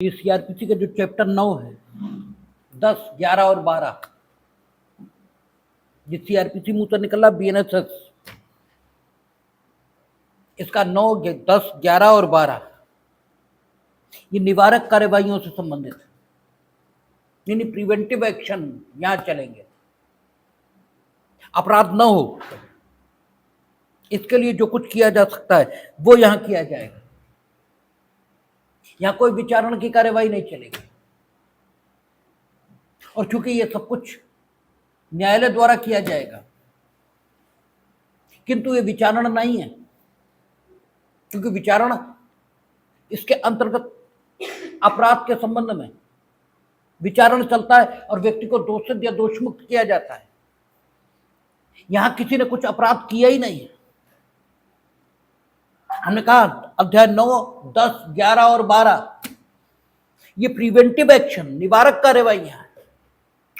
ये सीआरपीसी का जो चैप्टर 9 है, 10, 11 और 12, ये सीआरपीसी मुंह से निकला बीएनएसएस, इसका 9, 10, 11 और 12 ये निवारक कार्यवाहियों से संबंधित है, यानी प्रिवेंटिव एक्शन यहां चलेंगे। अपराध न हो इसके लिए जो कुछ किया जा सकता है वो यहां किया जाएगा। यहां कोई विचारण की कार्यवाही नहीं चलेगी, और चूंकि ये सब कुछ न्यायालय द्वारा किया जाएगा, किंतु ये विचारण नहीं है, क्योंकि विचारण इसके अंतर्गत अपराध के संबंध में विचारण चलता है और व्यक्ति को दोषित या दोषमुक्त किया जाता है। यहां किसी ने कुछ अपराध किया ही नहीं है। हमने कहा अध्याय 9, 10, 11 और 12 ये प्रिवेंटिव एक्शन, निवारक कार्यवाही है,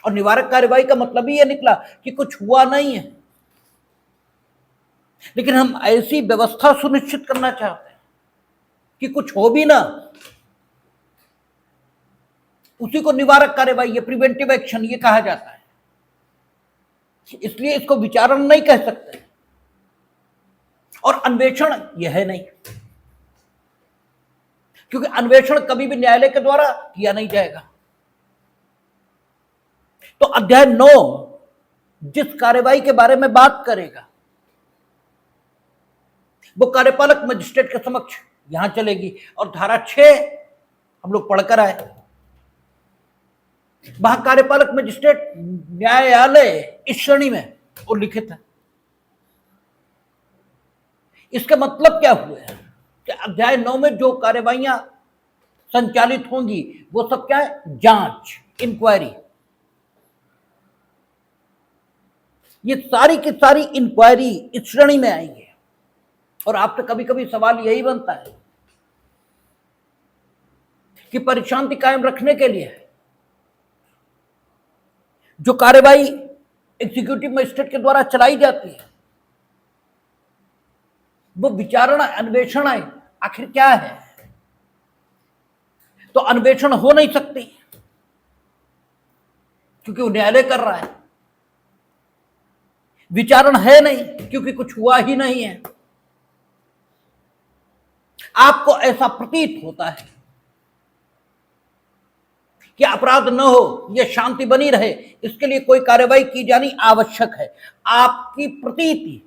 और निवारक कार्यवाही का मतलब ही ये निकला कि कुछ हुआ नहीं है, लेकिन हम ऐसी व्यवस्था सुनिश्चित करना चाहते हैं कि कुछ हो भी ना, उसी को निवारक कार्यवाही, ये प्रिवेंटिव एक्शन ये कहा जाता है। इसलिए इसको विचारण नहीं कह सकते, और अन्वेषण यह है नहीं, क्योंकि अन्वेषण कभी भी न्यायालय के द्वारा किया नहीं जाएगा। तो अध्याय 9 जिस कार्यवाही के बारे में बात करेगा वो कार्यपालक मजिस्ट्रेट के समक्ष यहां चलेगी, और धारा 6 हम लोग पढ़कर आए, वहां कार्यपालक मजिस्ट्रेट न्यायालय इस श्रेणी में उल्लिखित है। इसका मतलब क्या हुआ है कि अध्याय 9 में जो कार्यवाहियां संचालित होंगी वो सब क्या है? जांच, इंक्वायरी। ये सारी की सारी इंक्वायरी इस श्रेणी में आएंगे, और आपसे कभी कभी सवाल यही बनता है कि परिशांति कायम रखने के लिए जो कार्यवाही एग्जीक्यूटिव मजिस्ट्रेट के द्वारा चलाई जाती है वो विचारणा, अन्वेषण है, आखिर क्या है? तो अन्वेषण हो नहीं सकती क्योंकि वो न्यायालय कर रहा है, विचारण है नहीं क्योंकि कुछ हुआ ही नहीं है। आपको ऐसा प्रतीत होता है कि अपराध न हो, यह शांति बनी रहे, इसके लिए कोई कार्यवाही की जानी आवश्यक है। आपकी प्रतीति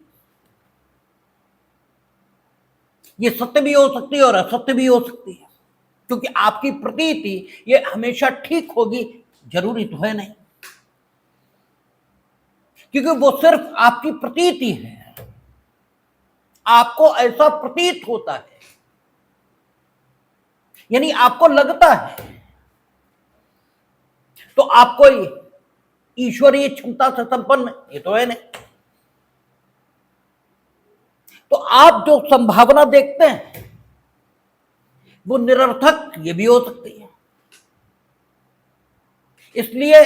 ये सत्य भी हो सकती है और असत्य भी हो सकती है, क्योंकि आपकी प्रतीति ये हमेशा ठीक होगी जरूरी तो है नहीं, क्योंकि वो सिर्फ आपकी प्रतीति है, आपको ऐसा प्रतीत होता है, यानी आपको लगता है। तो आपको ईश्वरीय क्षमता से संपन्न ये तो है नहीं। तो आप जो संभावना देखते हैं वो निरर्थक ये भी हो सकती है। इसलिए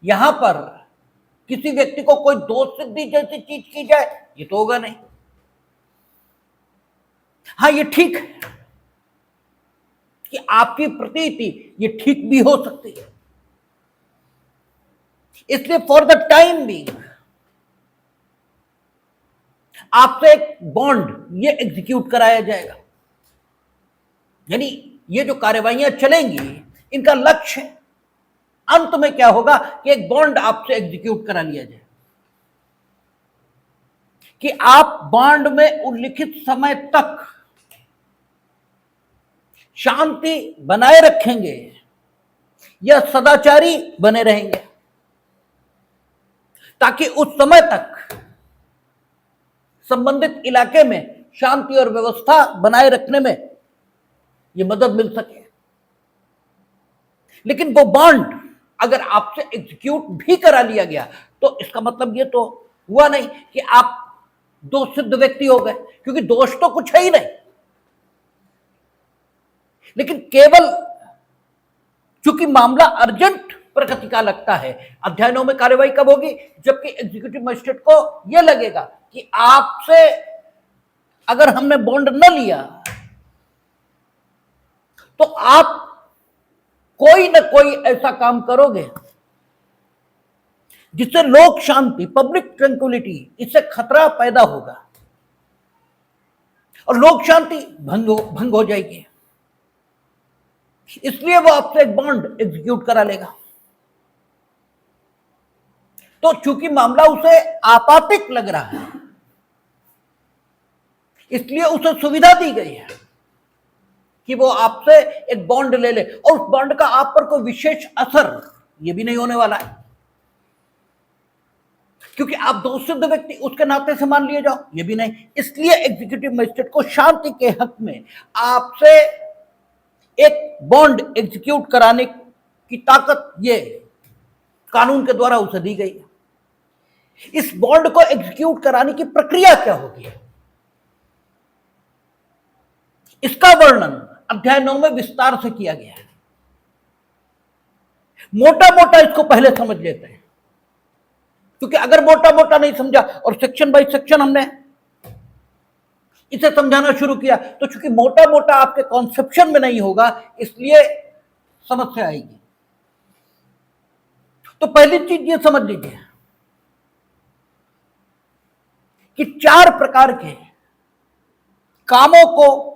यहां पर किसी व्यक्ति को कोई दोष सिद्धि जैसी चीज की जाए ये तो होगा नहीं। हाँ, ये ठीक है कि आपकी प्रतीति ये ठीक भी हो सकती है। इसलिए फॉर द टाइम बीइंग आपसे एक बॉन्ड ये एग्जीक्यूट कराया जाएगा, यानी ये जो कार्यवाहियां चलेंगी इनका लक्ष्य अंत में क्या होगा कि एक बॉन्ड आपसे एग्जीक्यूट करा लिया जाए, कि आप बॉन्ड में उल्लिखित समय तक शांति बनाए रखेंगे या सदाचारी बने रहेंगे, ताकि उस समय तक संबंधित इलाके में शांति और व्यवस्था बनाए रखने में यह मदद मिल सके। लेकिन वो बॉन्ड अगर आपसे एग्जीक्यूट भी करा लिया गया तो इसका मतलब ये तो हुआ नहीं कि आप दोष सिद्ध व्यक्ति हो गए, क्योंकि दोष तो कुछ है ही नहीं। लेकिन केवल चूंकि मामला अर्जेंट प्रकृति का लगता है, अध्याय 9 में कार्यवाही कब होगी? जबकि एग्जीक्यूटिव मजिस्ट्रेट को यह लगेगा कि आपसे अगर हमने बॉन्ड न लिया तो आप कोई ना कोई ऐसा काम करोगे जिससे लोक शांति, पब्लिक ट्रैंक्विलिटी, इससे खतरा पैदा होगा और लोक शांति भंग हो जाएगी। इसलिए वो आपसे एक बॉन्ड एग्जीक्यूट करा लेगा। तो चूंकि मामला उसे आपातिक लग रहा है, इसलिए उसे सुविधा दी गई है कि वो आपसे एक बॉन्ड ले ले, और उस बॉन्ड का आप पर कोई विशेष असर ये भी नहीं होने वाला है, क्योंकि आप दोषसिद्ध व्यक्ति उसके नाते से मान लिए जाओ, ये भी नहीं। इसलिए एग्जीक्यूटिव मजिस्ट्रेट को शांति के हक में आपसे एक बॉन्ड एग्जीक्यूट कराने की ताकत ये कानून के द्वारा उसे दी गई है। इस बॉन्ड को एग्जीक्यूट कराने की प्रक्रिया क्या होगी, इसका वर्णन अध्याय 9 में विस्तार से किया गया है। मोटा मोटा इसको पहले समझ लेते हैं, क्योंकि अगर मोटा मोटा नहीं समझा और सेक्शन बाय सेक्शन हमने इसे समझाना शुरू किया, तो चूंकि मोटा मोटा आपके कॉन्सेप्शन में नहीं होगा, इसलिए समस्या आएगी। तो पहली चीज ये समझ लीजिए कि 4 प्रकार के कामों को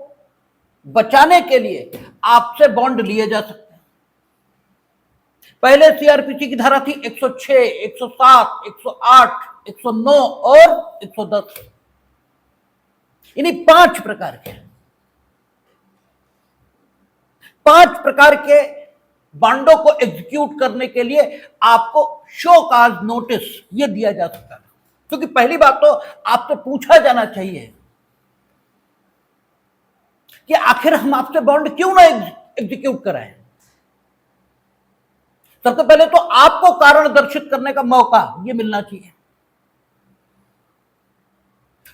बचाने के लिए आपसे बॉन्ड लिए जा सकते हैं। पहले सीआरपीसी की धारा थी 106, 107, 108, 109 और 110। इन्हीं 5 प्रकार के बॉन्डों को एग्जीक्यूट करने के लिए आपको शो कॉज नोटिस ये दिया जा सकता है। क्योंकि पहली बात तो आपसे पूछा जाना चाहिए कि आखिर हम आपसे बॉन्ड क्यों ना एग्जीक्यूट कराएं। सबसे पहले तो आपको कारण दर्शित करने का मौका ये मिलना चाहिए।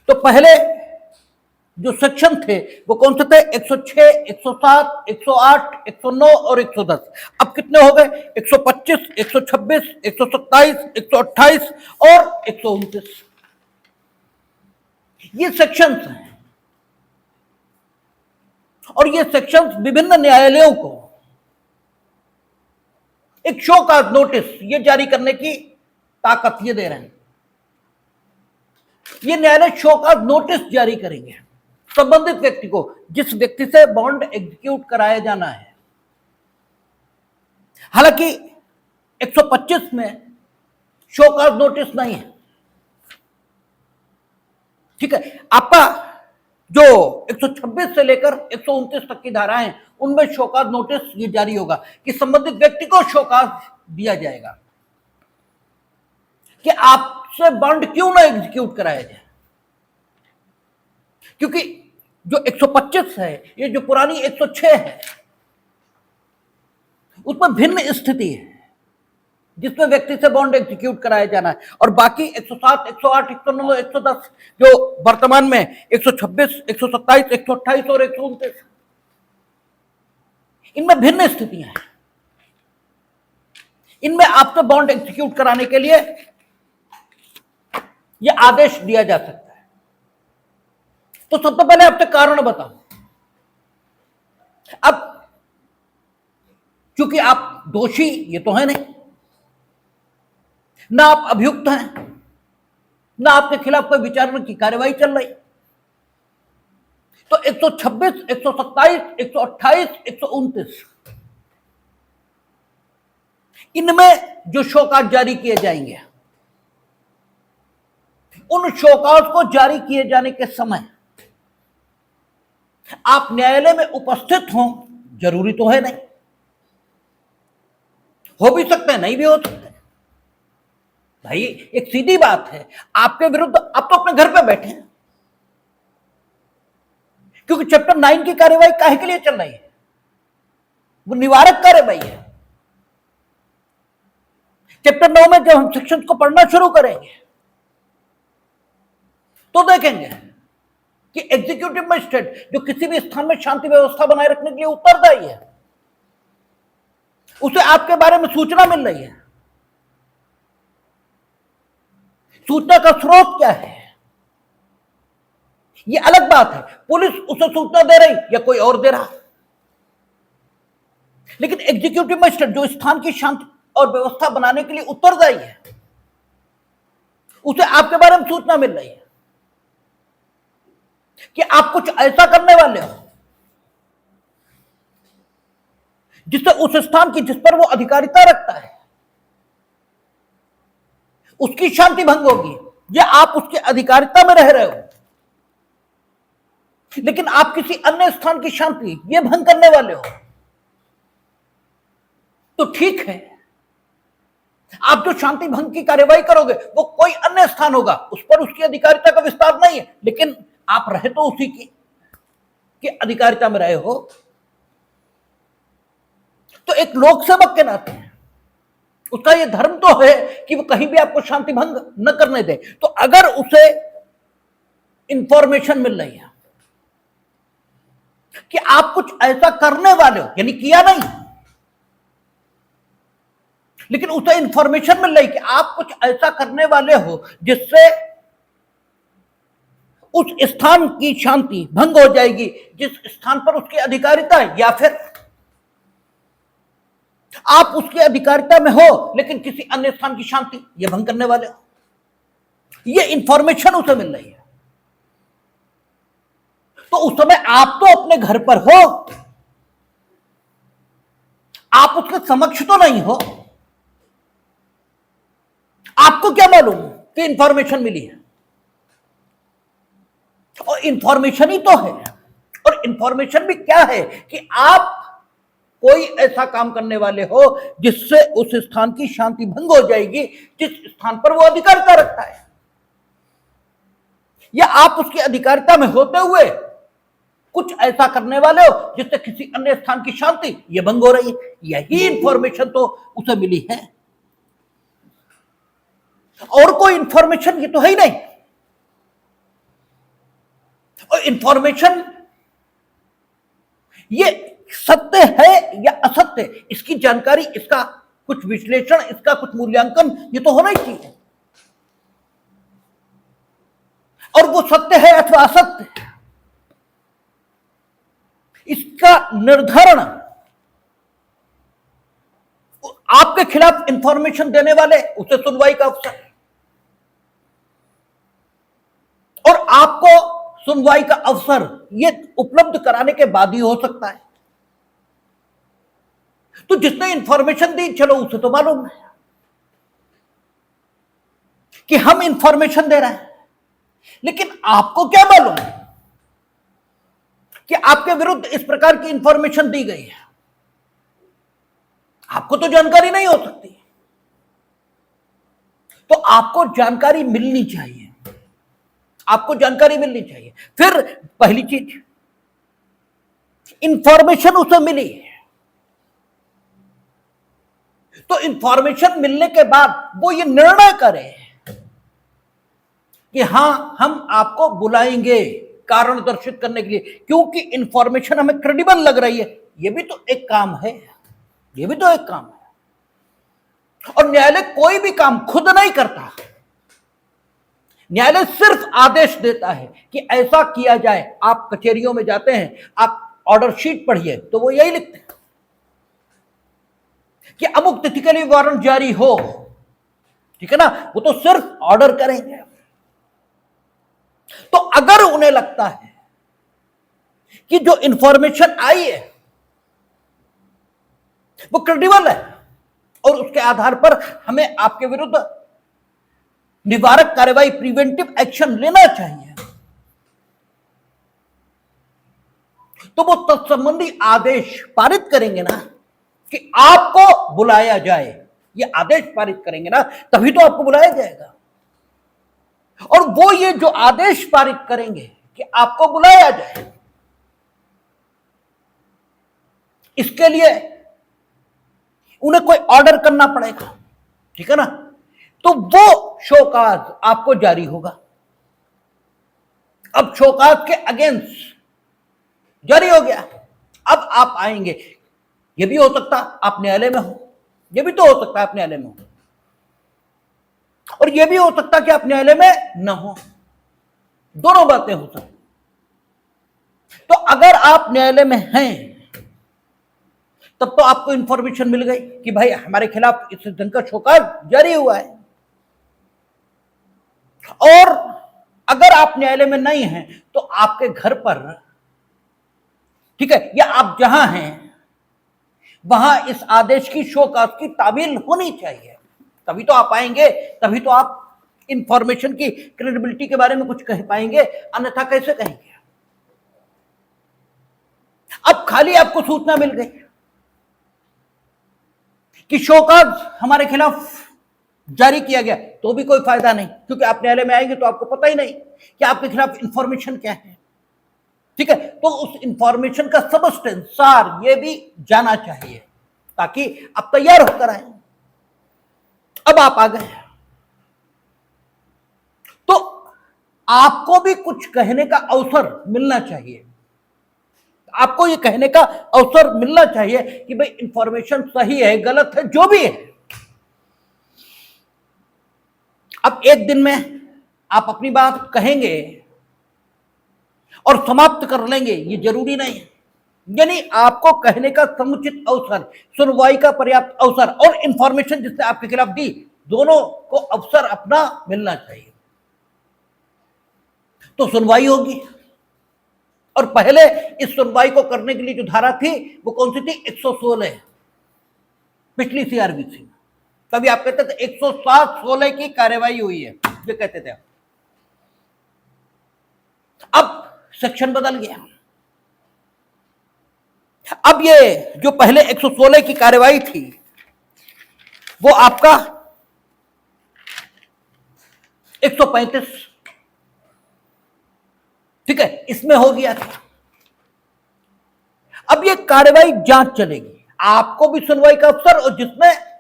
तो पहले जो सेक्शन थे वो कौन से थे? 106, 107, 108, 109 और 110। अब कितने हो गए? 125, 126, 127, 128 और 129। ये सेक्शंस हैं, और ये सेक्शंस विभिन्न न्यायालयों को एक शो कॉज नोटिस ये जारी करने की ताकत ये दे रहे हैं। ये न्यायालय शो कॉज नोटिस जारी करेंगे संबंधित व्यक्ति को, जिस व्यक्ति से बॉन्ड एग्जीक्यूट कराया जाना है। हालांकि 125 में शो कॉज नोटिस नहीं है, ठीक है। आपका जो 126 से लेकर 129 तक की धाराएं हैं, उनमें शो कॉज नोटिस ये जारी होगा कि संबंधित व्यक्ति को शो कॉज दिया जाएगा कि आपसे बॉन्ड क्यों ना एग्जीक्यूट कराया जाए। क्योंकि जो 125 है, ये जो पुरानी 106 है, उसमें भिन्न स्थिति है जिसमें व्यक्ति से बॉन्ड एग्जीक्यूट कराया जाना है, और बाकी 107, 108, 109, 110 जो वर्तमान में 126, 127, 128 और 129, इनमें भिन्न स्थितियां हैं। इनमें आपसे बॉन्ड एग्जीक्यूट कराने के लिए यह आदेश दिया जा सकता है। तो सबसे पहले आपसे कारण बताओ। अब चूंकि आप दोषी ये तो है नहीं, ना आप अभियुक्त हैं, ना आपके खिलाफ कोई विचारणा की कार्यवाही चल रही, तो 126, 127, 128, 129 इनमें जो शो कॉज जारी किए जाएंगे, उन शो कॉज को जारी किए जाने के समय आप न्यायालय में उपस्थित हों, जरूरी तो है नहीं, हो भी सकते हैं, नहीं भी हो सकते। भाई एक सीधी बात है, आपके विरुद्ध आप तो अपने घर पे बैठे हैं, क्योंकि चैप्टर 9 की कार्यवाही काहे के लिए चल रही है? वो निवारक कार्यवाही है। चैप्टर 9 में जब हम सेक्शन को पढ़ना शुरू करेंगे तो देखेंगे कि एग्जीक्यूटिव मजिस्ट्रेट जो किसी भी स्थान में शांति व्यवस्था बनाए रखने के लिए उत्तरदायी है, उसे आपके बारे में सूचना मिल रही है। सूचना का स्रोत क्या है, यह अलग बात है। पुलिस उसे सूचना दे रही या कोई और दे रहा, लेकिन एग्जीक्यूटिव मजिस्ट्रेट जो स्थान की शांति और व्यवस्था बनाने के लिए उत्तरदायी है, उसे आपके बारे में सूचना मिल रही है कि आप कुछ ऐसा करने वाले हो जिससे उस स्थान की जिस पर वो अधिकारिता रखता है उसकी शांति भंग होगी, या आप उसकी अधिकारिता में रह रहे हो लेकिन आप किसी अन्य स्थान की शांति ये भंग करने वाले हो, तो ठीक है, आप जो शांति भंग की कार्यवाही करोगे वो कोई अन्य स्थान होगा, उस पर उसकी अधिकारिता का विस्तार नहीं है, लेकिन आप रहे तो उसी की अधिकारिता में रहे हो। तो एक लोक सेवक के नाते उसका ये धर्म तो है कि वो कहीं भी आपको शांति भंग न करने दे। तो अगर उसे इंफॉर्मेशन मिल रही है कि आप कुछ ऐसा करने वाले हो, यानी किया नहीं, लेकिन उसे इंफॉर्मेशन मिल रही कि आप कुछ ऐसा करने वाले हो जिससे उस स्थान की शांति भंग हो जाएगी जिस स्थान पर उसकी अधिकारिता है, या फिर आप उसकी अधिकारिता में हो लेकिन किसी अन्य स्थान की शांति ये भंग करने वाले हो, ये इंफॉर्मेशन उसे मिल रही है। तो उस समय आप तो अपने घर पर हो, आप उसके समक्ष तो नहीं हो, आपको क्या मालूम कि इंफॉर्मेशन मिली है, और इंफॉर्मेशन ही तो है। और इंफॉर्मेशन भी क्या है कि आप कोई ऐसा काम करने वाले हो जिससे उस स्थान की शांति भंग हो जाएगी जिस स्थान पर वो अधिकारिता रखता है, या आप उसकी अधिकारिता में होते हुए कुछ ऐसा करने वाले हो जिससे किसी अन्य स्थान की शांति ये भंग हो रही है। यही इंफॉर्मेशन तो उसे मिली है, और कोई इंफॉर्मेशन ये तो है ही नहीं। और इंफॉर्मेशन ये सत्य है या असत्य, इसकी जानकारी, इसका कुछ विश्लेषण, इसका कुछ मूल्यांकन ये तो होना ही चाहिए, और वो सत्य है अथवा असत्य इसका निर्धारण आपके खिलाफ इंफॉर्मेशन देने वाले उसे सुनवाई का अवसर, और आपको सुनवाई का अवसर ये उपलब्ध कराने के बाद ही हो सकता है। तो जिसने इंफॉर्मेशन दी, चलो उसे तो मालूम है कि हम इंफॉर्मेशन दे रहे हैं, लेकिन आपको क्या मालूम कि आपके विरुद्ध इस प्रकार की इंफॉर्मेशन दी गई है? आपको तो जानकारी नहीं हो सकती। तो आपको जानकारी मिलनी चाहिए, आपको जानकारी मिलनी चाहिए। फिर पहली चीज, इंफॉर्मेशन उसे मिली, तो इंफॉर्मेशन मिलने के बाद वो ये निर्णय करे कि हां हम आपको बुलाएंगे कारण दर्शित करने के लिए, क्योंकि इंफॉर्मेशन हमें क्रेडिबल लग रही है। ये भी तो एक काम है, ये भी तो एक काम है। और न्यायालय कोई भी काम खुद नहीं करता, न्यायालय सिर्फ आदेश देता है कि ऐसा किया जाए। आप कचहरियों में जाते हैं, आप ऑर्डर शीट पढ़िए तो वो यही लिखते हैं कि अमुक तिथि के लिए वारंट जारी हो, ठीक है ना, वो तो सिर्फ ऑर्डर करेंगे। तो अगर उन्हें लगता है कि जो इंफॉर्मेशन आई है वो क्रेडिबल है और उसके आधार पर हमें आपके विरुद्ध निवारक कार्रवाई, प्रिवेंटिव एक्शन लेना चाहिए, तो वो तत्संबंधी आदेश पारित करेंगे ना कि आपको बुलाया जाए। ये आदेश पारित करेंगे ना, तभी तो आपको बुलाया जाएगा। और वो ये जो आदेश पारित करेंगे कि आपको बुलाया जाए, इसके लिए उन्हें कोई ऑर्डर करना पड़ेगा, ठीक है ना। तो वो शोकाज आपको जारी होगा। अब शोकाज के अगेंस्ट जारी हो गया, अब आप आएंगे। ये भी हो सकता आप न्यायालय में हो, ये भी तो हो सकता है आप न्यायालय में हो, और ये भी हो सकता कि आप न्यायालय में न हो, दोनों बातें हो सकती। तो अगर आप न्यायालय में हैं तब तो आपको इंफॉर्मेशन मिल गई कि भाई हमारे खिलाफ इस ढंग का शोकॉज जारी हुआ है। और अगर आप न्यायालय में नहीं हैं तो आपके घर पर, ठीक है, या आप जहां हैं वहां इस आदेश की शोकॉज की तामील होनी चाहिए, तभी तो आप आएंगे, तभी तो आप इंफॉर्मेशन की क्रेडिबिलिटी के बारे में कुछ कह पाएंगे, अन्यथा कैसे कहेंगे। अब खाली आपको सूचना मिल गई कि शोकॉज हमारे खिलाफ जारी किया गया, तो भी कोई फायदा नहीं, क्योंकि आप न्यायालय में आएंगे तो आपको पता ही नहीं कि आपके खिलाफ इंफॉर्मेशन क्या है। ठीक है, तो उस इंफॉर्मेशन का सबस्टेंस, सार, ये भी जाना चाहिए ताकि आप तैयार होकर आए। अब आप आ गए तो आपको भी कुछ कहने का अवसर मिलना चाहिए, आपको ये कहने का अवसर मिलना चाहिए कि भाई इंफॉर्मेशन सही है, गलत है, जो भी है। अब एक दिन में आप अपनी बात कहेंगे और समाप्त कर लेंगे, ये जरूरी नहीं है। यानी आपको कहने का समुचित अवसर, सुनवाई का पर्याप्त अवसर और इंफॉर्मेशन जिसने आपके खिलाफ दी, दोनों को अवसर अपना मिलना चाहिए। तो सुनवाई होगी, और पहले इस सुनवाई को करने के लिए जो धारा थी वो कौन सी थी? 116 पिछली सीआरबीसी में। तभी आप कहते थे 107-16 की कार्यवाही हुई है, ये कहते थे। अब सेक्शन बदल गया। अब ये जो पहले 116 की कार्यवाही थी वो आपका 135, ठीक है, इसमें हो गया था। अब ये कार्यवाही जांच चलेगी, आपको भी सुनवाई का अवसर, और जिसने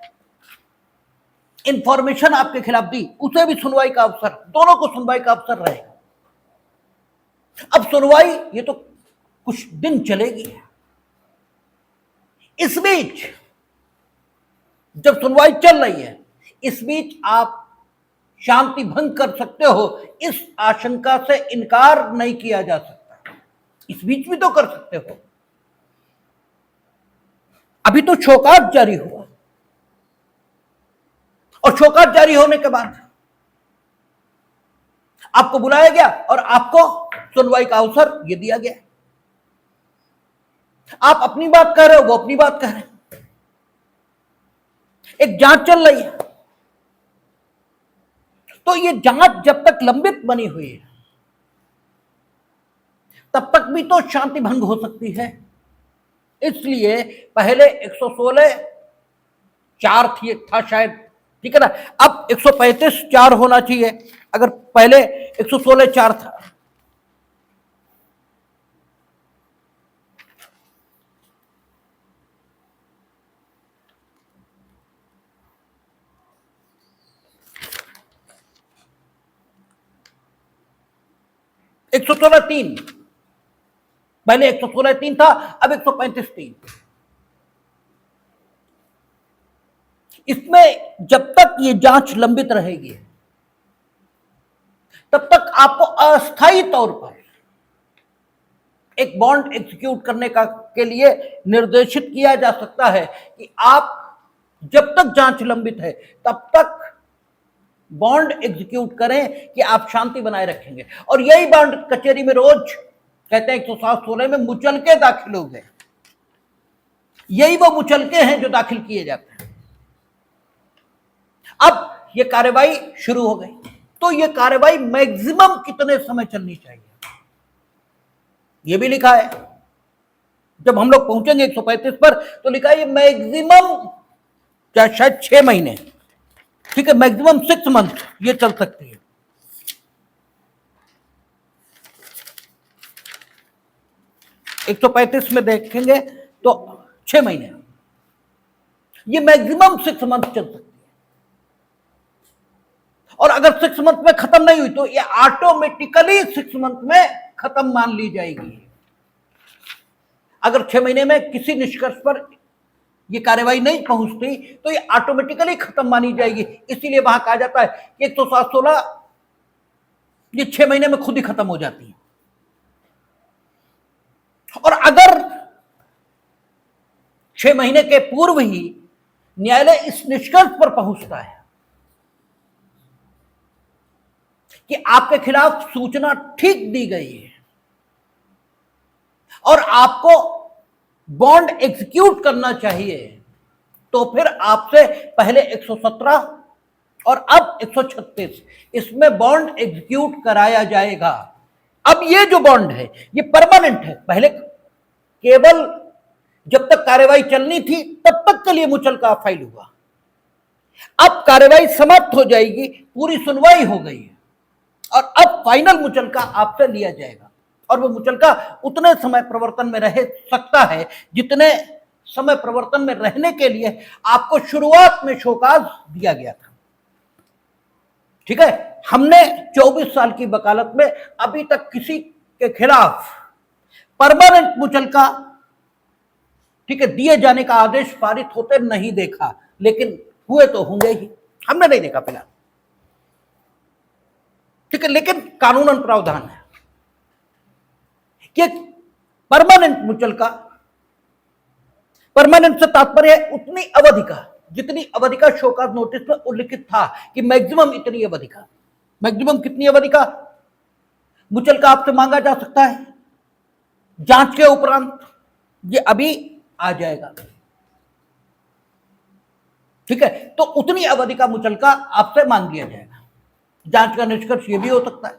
इंफॉर्मेशन आपके खिलाफ दी उसे भी सुनवाई का अवसर, दोनों को सुनवाई का अवसर रहेगा। अब सुनवाई ये तो कुछ दिन चलेगी। इस बीच जब सुनवाई चल रही है, इस बीच आप शांति भंग कर सकते हो, इस आशंका से इनकार नहीं किया जा सकता। इस बीच भी तो कर सकते हो। अभी तो शोकॉज जारी हुआ, और शोकॉज जारी होने के बाद आपको बुलाया गया और आपको सुनवाई का अवसर ये दिया गया। आप अपनी बात कह रहे हो, वो अपनी बात कह रहे हैं, एक जांच चल रही है। तो ये जांच जब तक लंबित बनी हुई है तब तक भी तो शांति भंग हो सकती है। इसलिए पहले 116(4) था शायद, ठीक है ना, अब 135(4) होना चाहिए। अगर पहले 116(4) था, एक 116(3), पहले 116(3) था, अब 135(3). इसमें जब तक ये जांच लंबित रहेगी तब तक आपको अस्थायी तौर पर एक बॉन्ड एग्जीक्यूट करने का के लिए निर्देशित किया जा सकता है कि आप जब तक जांच लंबित है तब तक बॉन्ड एग्जीक्यूट करें कि आप शांति बनाए रखेंगे। और यही बॉन्ड कचहरी में रोज कहते हैं 107-16 में मुचलके दाखिल हो गए, यही वो मुचलके हैं जो दाखिल किए जाते हैं। अब ये कार्रवाई शुरू हो गई, तो ये कार्रवाई मैक्सिमम कितने समय चलनी चाहिए ये भी लिखा है। जब हम लोग पहुंचेंगे 135 पर तो लिखा है ये मैक्सिमम, क्या शायद 6 महीने, ठीक है, मैक्सिमम 6 मंथ ये चल सकती है। एक 135 में देखेंगे तो 6 महीने, ये मैक्सिमम 6 मंथ चल सकती है। और अगर 6 मंथ में खत्म नहीं हुई तो ये ऑटोमेटिकली 6 मंथ में खत्म मान ली जाएगी। अगर 6 महीने में किसी निष्कर्ष पर ये कार्यवाही नहीं पहुंचती तो ये ऑटोमेटिकली खत्म मानी जाएगी। इसीलिए वहां कहा जाता है कि 107-16 ये 6 महीने में खुद ही खत्म हो जाती है। और अगर 6 महीने के पूर्व ही न्यायालय इस निष्कर्ष पर पहुंचता है कि आपके खिलाफ सूचना ठीक दी गई है और आपको बॉन्ड एग्जीक्यूट करना चाहिए, तो फिर आपसे पहले 117 और अब 136 इसमें बॉन्ड एग्जीक्यूट कराया जाएगा। अब ये जो बॉन्ड है ये परमानेंट है। पहले केवल जब तक कार्रवाई चलनी थी तब तक के लिए मुचलका फाइल हुआ, अब कार्रवाई समाप्त हो जाएगी, पूरी सुनवाई हो गई है और अब फाइनल मुचलका आपसे लिया जाएगा और वो मुचलका उतने समय प्रवर्तन में रह सकता है जितने समय प्रवर्तन में रहने के लिए आपको शुरुआत में शोकाज दिया गया था। ठीक है, हमने 24 साल की वकालत में अभी तक किसी के खिलाफ परमानेंट मुचलका, ठीक है, दिए जाने का आदेश पारित होते नहीं देखा, लेकिन हुए तो होंगे ही, हमने नहीं देखा फिलहाल। ठीक है, लेकिन कानूनन प्रावधान है कि परमानेंट मुचलका, परमानेंट से तात्पर्य है उतनी अवधि का जितनी अवधि का शोकाज नोटिस में उल्लिखित था कि मैक्सिमम इतनी अवधि का, मैक्सिमम कितनी अवधि का मुचलका आपसे मांगा जा सकता है जांच के उपरांत, ये अभी आ जाएगा। ठीक है, तो उतनी अवधि का मुचलका आपसे मांग लिया जाएगा। जांच का निष्कर्ष ये भी हो सकता है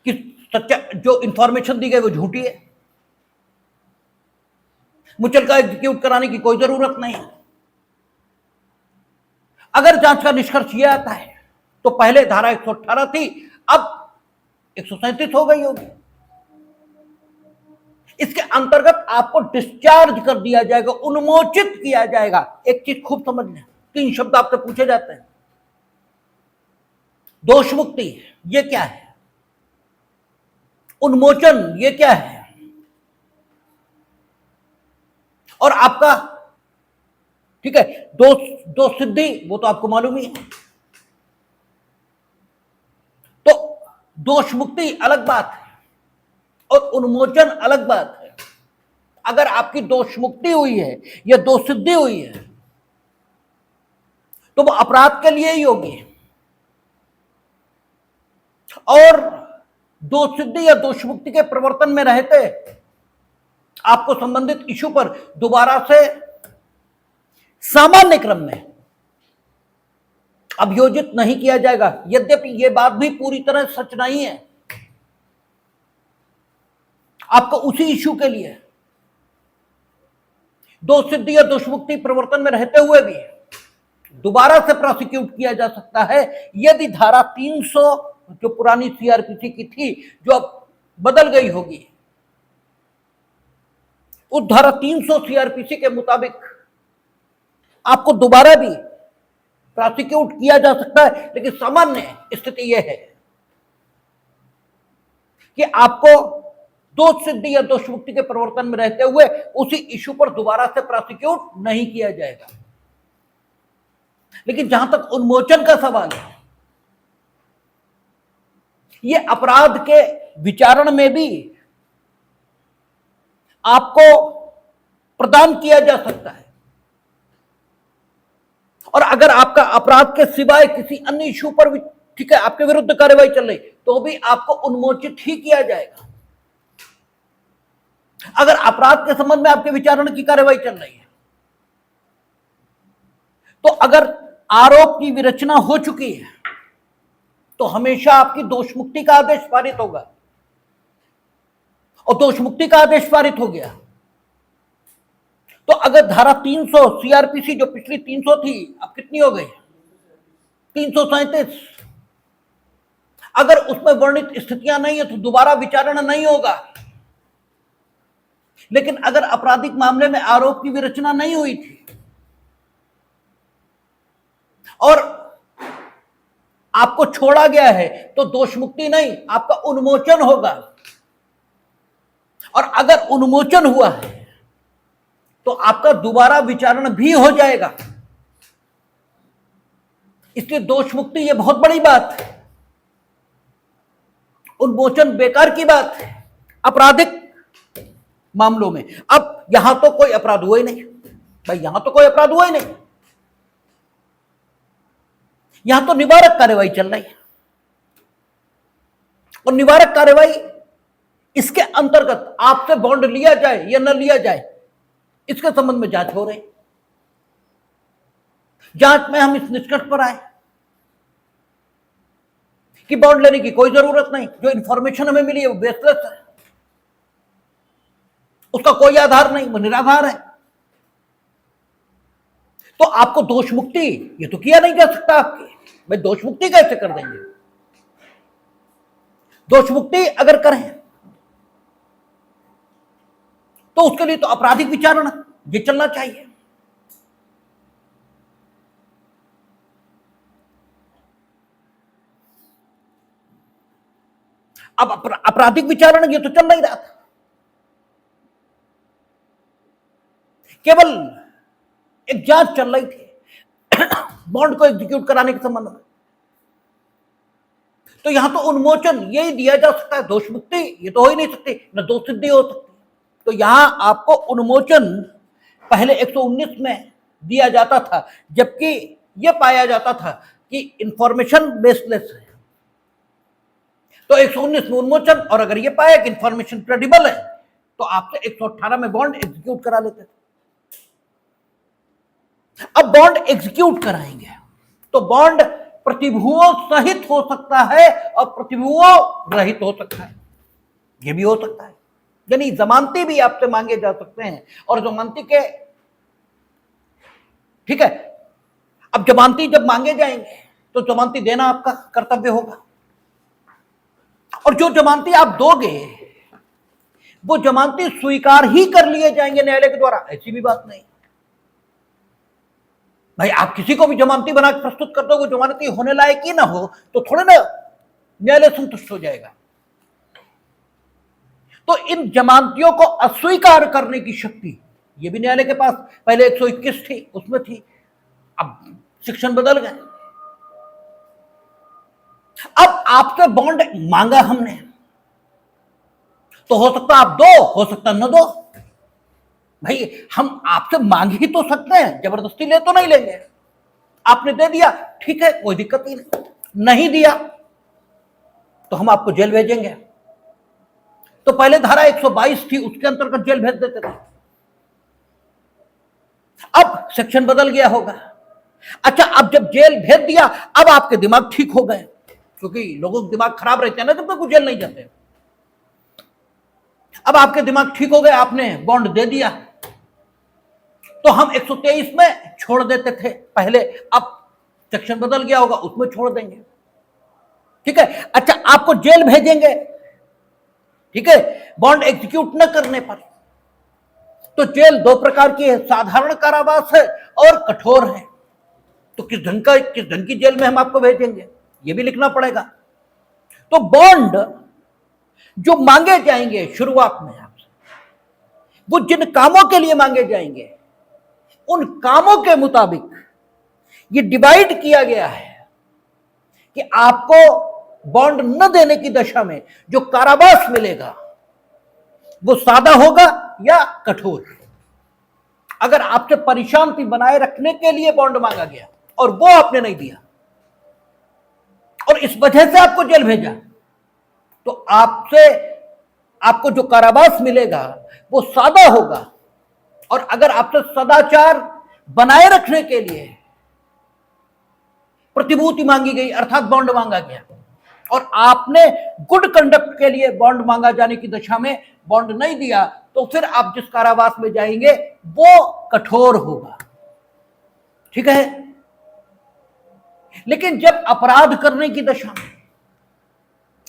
कि सच्चा जो इंफॉर्मेशन दी गई वो झूठी है, मुचलका एग्जीक्यूट कराने की कोई जरूरत नहीं है। अगर जांच का निष्कर्ष यह आता है तो पहले धारा 118 थी, अब 137 हो गई होगी। इसके अंतर्गत आपको डिस्चार्ज कर दिया जाएगा, उन्मोचित किया जाएगा। एक चीज खूब समझ लें, 3 शब्द आपसे पूछे जाते हैं। दोष मुक्ति ये क्या है, उन्मोचन ये क्या है, और आपका, ठीक है, दोष सिद्धि वो तो आपको मालूम ही है। तो दोष मुक्ति अलग बात है और उन्मोचन अलग बात है। अगर आपकी दोष मुक्ति हुई है या दोष सिद्धि हुई है तो वो अपराध के लिए ही होगी, और दोष सिद्धि या दोष मुक्ति के प्रवर्तन में रहते आपको संबंधित इशू पर दोबारा से सामान्य क्रम में अभियोजित नहीं किया जाएगा। यद्यपि यह बात भी पूरी तरह सच नहीं है, आपको उसी इशू के लिए दोष सिद्धि या दोष मुक्ति प्रवर्तन में रहते हुए भी दोबारा से प्रोसिक्यूट किया जा सकता है यदि धारा 300 जो पुरानी सीआरपीसी की थी, जो अब बदल गई होगी, उस धारा 300 सीआरपीसी के मुताबिक आपको दोबारा भी प्रोसिक्यूट किया जा सकता है। लेकिन सामान्य स्थिति यह है कि आपको दोष सिद्धि या दोष मुक्ति के प्रवर्तन में रहते हुए उसी इशू पर दोबारा से प्रोसिक्यूट नहीं किया जाएगा। लेकिन जहां तक उन्मोचन का सवाल है, ये अपराध के विचारण में भी आपको प्रदान किया जा सकता है, और अगर आपका अपराध के सिवाय किसी अन्य इशू पर भी, ठीक है, आपके विरुद्ध कार्रवाई चल रही तो भी आपको उन्मोचित ही किया जाएगा। अगर अपराध के संबंध में आपके विचारण की कार्रवाई चल रही है तो अगर आरोप की विरचना हो चुकी है तो हमेशा आपकी दोष मुक्ति का आदेश पारित होगा, और दोष मुक्ति का आदेश पारित हो गया तो अगर धारा 300 सीआरपीसी जो पिछली 300 थी अब कितनी हो गई, 337, अगर उसमें वर्णित स्थितियां नहीं है तो दोबारा विचारण नहीं होगा। लेकिन अगर आपराधिक मामले में आरोप की विरचना नहीं हुई थी और आपको छोड़ा गया है तो दोष मुक्ति नहीं, आपका उन्मोचन होगा, और अगर उन्मोचन हुआ है तो आपका दोबारा विचारण भी हो जाएगा। इसलिए दोष मुक्ति यह बहुत बड़ी बात है, उन्मोचन बेकार की बात है। आपराधिक मामलों में। अब यहां तो कोई अपराध हुआ ही नहीं भाई, यहां तो कोई अपराध हुआ ही नहीं, यहां तो निवारक कार्यवाही चल रही है। और निवारक कार्यवाही इसके अंतर्गत आपसे बॉन्ड लिया जाए या न लिया जाए, इसके संबंध में जांच हो रही। जांच में हम इस निष्कर्ष पर आए कि बॉन्ड लेने की कोई जरूरत नहीं, जो इंफॉर्मेशन हमें मिली है वो बेसलेस है, उसका कोई आधार नहीं, वो निराधार है। तो आपको दोष मुक्ति ये तो किया नहीं जा सकता आपकी, भाई दोष मुक्ति कैसे कर देंगे? दोष मुक्ति अगर करें तो उसके लिए तो आपराधिक विचारणा ये चलना चाहिए। अब आपराधिक विचारणा ये तो चल नहीं रहा था, केवल एक जांच चल रही थी बॉन्ड को एग्जीक्यूट कराने के संबंध में। तो यहां तो उन्मोचन यही दिया जा सकता है, दोष मुक्ति ये तो हो ही नहीं सकती, न दोष सिद्धि हो सकती। तो यहां आपको उन्मोचन पहले 119 में दिया जाता था, जबकि यह पाया जाता था कि इंफॉर्मेशन बेसलेस है, तो 119 में उन्मोचन, और अगर यह पाया कि इंफॉर्मेशन क्रेडिबल है तो आपसे 118 में बॉन्ड एग्जीक्यूट करा लेते थे। अब बॉन्ड एग्जीक्यूट कराएंगे तो बॉन्ड प्रतिभुओं सहित हो सकता है और प्रतिभुओं रहित हो सकता है, यह भी हो सकता है, यानी जमानती भी आपसे मांगे जा सकते हैं। और जमानती के, ठीक है, अब जमानती जब मांगे जाएंगे तो जमानती देना आपका कर्तव्य होगा, और जो जमानती आप दोगे वो जमानती स्वीकार ही कर लिए जाएंगे न्यायालय के द्वारा, ऐसी भी बात नहीं भाई। आप किसी को भी जमानती बना के प्रस्तुत कर दोगे, जमानती होने लायक ही ना हो तो थोड़े ना न्यायालय संतुष्ट हो जाएगा। तो इन जमानतियों को अस्वीकार करने की शक्ति ये भी न्यायालय के पास पहले 121 थी, उसमें थी, अब सेक्शन बदल गए। अब आपसे बॉन्ड मांगा हमने, तो हो सकता आप दो, हो सकता न दो भाई। हम आपसे मांग ही तो सकते हैं, जबरदस्ती ले तो नहीं लेंगे। आपने दे दिया, ठीक है, कोई दिक्कत ही नहीं, नहीं दिया तो हम आपको जेल भेजेंगे। तो पहले धारा 122 थी, उसके अंतर्गत जेल भेज देते थे, अब सेक्शन बदल गया होगा। अच्छा, अब जब जेल भेज दिया, अब आपके दिमाग ठीक हो गए, क्योंकि लोगों के दिमाग खराब रहते हैं ना जब तक वो जेल नहीं जाते। अब आपके दिमाग ठीक हो गए, आपने बॉन्ड दे दिया, तो हम 123 में छोड़ देते थे पहले, अब सेक्शन बदल गया होगा, उसमें छोड़ देंगे, ठीक है। अच्छा, आपको जेल भेजेंगे, ठीक है, बॉन्ड एग्जीक्यूट न करने पर। तो जेल दो प्रकार की है, साधारण कारावास है और कठोर है। तो किस ढंग की जेल में हम आपको भेजेंगे, यह भी लिखना पड़ेगा। तो बॉन्ड जो मांगे जाएंगे शुरुआत में आपसे, वो जिन कामों के लिए मांगे जाएंगे उन कामों के मुताबिक ये डिवाइड किया गया है कि आपको बॉन्ड न देने की दशा में जो कारावास मिलेगा वो सादा होगा या कठोर। अगर आपसे परेशानी बनाए रखने के लिए बॉन्ड मांगा गया और वो आपने नहीं दिया और इस वजह से आपको जेल भेजा, तो आपको जो कारावास मिलेगा वो सादा होगा। और अगर आपसे सदाचार बनाए रखने के लिए प्रतिभूति मांगी गई, अर्थात बॉन्ड मांगा गया, और आपने गुड कंडक्ट के लिए बॉन्ड मांगा जाने की दशा में बॉन्ड नहीं दिया, तो फिर आप जिस कारावास में जाएंगे वो कठोर होगा, ठीक है। लेकिन जब अपराध करने की दशा में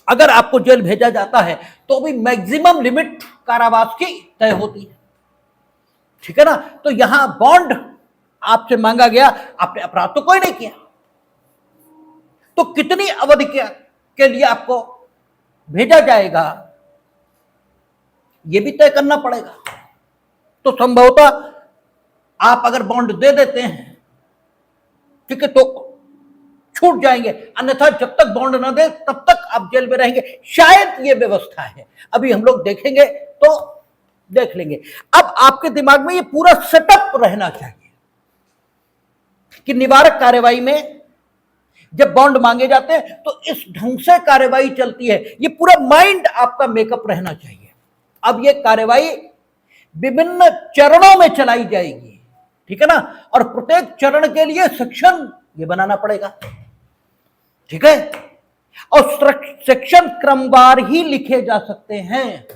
अगर आपको जेल भेजा जाता है तो भी मैक्सिमम लिमिट कारावास की तय होती है, ठीक है ना। तो यहां बॉन्ड आपसे मांगा गया, आपने अपराध तो कोई नहीं किया, तो कितनी अवधि के लिए आपको भेजा जाएगा यह भी तय करना पड़ेगा। तो संभवतः आप अगर बॉन्ड दे देते हैं, ठीक है, तो छूट जाएंगे, अन्यथा जब तक बॉन्ड ना दे तब तक आप जेल में रहेंगे। शायद ये व्यवस्था है, अभी हम लोग देखेंगे तो देख लेंगे। अब आपके दिमाग में ये पूरा सेटअप रहना चाहिए कि निवारक कार्यवाही में जब बॉन्ड मांगे जाते हैं तो इस ढंग से कार्यवाही चलती है, ये पूरा माइंड आपका मेकअप रहना चाहिए। अब ये कार्यवाही विभिन्न चरणों में चलाई जाएगी, ठीक है ना, और प्रत्येक चरण के लिए सेक्शन ये बनाना पड़ेगा, ठीक है, और सेक्शन क्रमवार ही लिखे जा सकते हैं,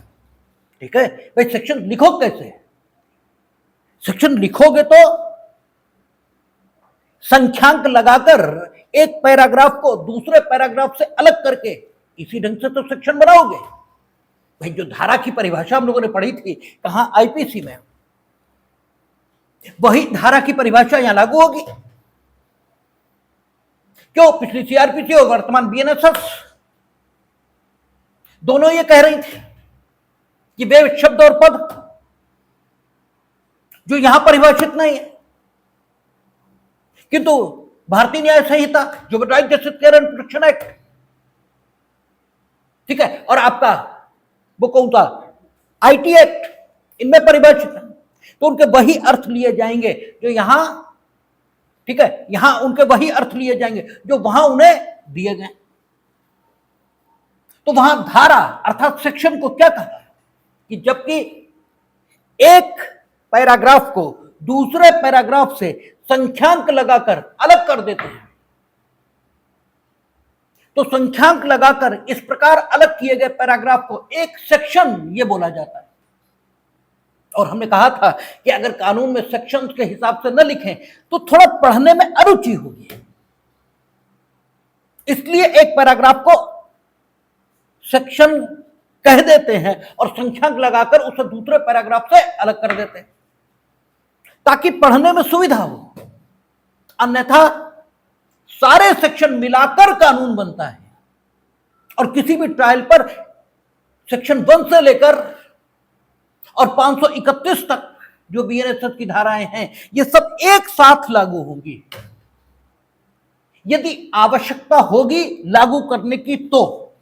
ठीक है। भाई सेक्शन लिखो कैसे? सेक्शन लिखोगे तो संख्यांक लगाकर एक पैराग्राफ को दूसरे पैराग्राफ से अलग करके इसी ढंग से तो सेक्शन बनाओगे। भाई जो धारा की परिभाषा हम लोगों ने पढ़ी थी कहां? आईपीसी में, वही धारा की परिभाषा यहां लागू होगी। क्यों? पिछली सीआरपीसी और वर्तमान बीएनएसएस दोनों ये कह रही थी कि वे शब्द और पद जो यहां परिभाषित नहीं है, किंतु भारतीय न्याय संहिता, जो right justice care and protection act, ठीक है, और आपका वो कौन सा आईटी एक्ट, इनमें परिभाषित है, तो उनके वही अर्थ लिए जाएंगे जो यहां, ठीक है, यहां उनके वही अर्थ लिए जाएंगे जो वहां उन्हें दिए गए। तो वहां धारा अर्थात सेक्शन को क्या कहा कि जबकि एक पैराग्राफ को दूसरे पैराग्राफ से संख्यांक लगाकर अलग कर देते हैं, तो संख्यांक लगाकर इस प्रकार अलग किए गए पैराग्राफ को एक सेक्शन ये बोला जाता है। और हमने कहा था कि अगर कानून में सेक्शंस के हिसाब से न लिखें तो थोड़ा पढ़ने में अरुचि होगी, इसलिए एक पैराग्राफ को सेक्शन कह देते हैं और संख्यांक लगाकर उसे दूसरे पैराग्राफ से अलग कर देते हैं ताकि पढ़ने में सुविधा हो। अन्यथा सारे सेक्शन मिलाकर कानून बनता है और किसी भी ट्रायल पर सेक्शन 1 से लेकर और 531 तक जो बीएनएसएस की धाराएं हैं ये सब एक साथ लागू होंगी यदि आवश्यकता होगी लागू करने की, तो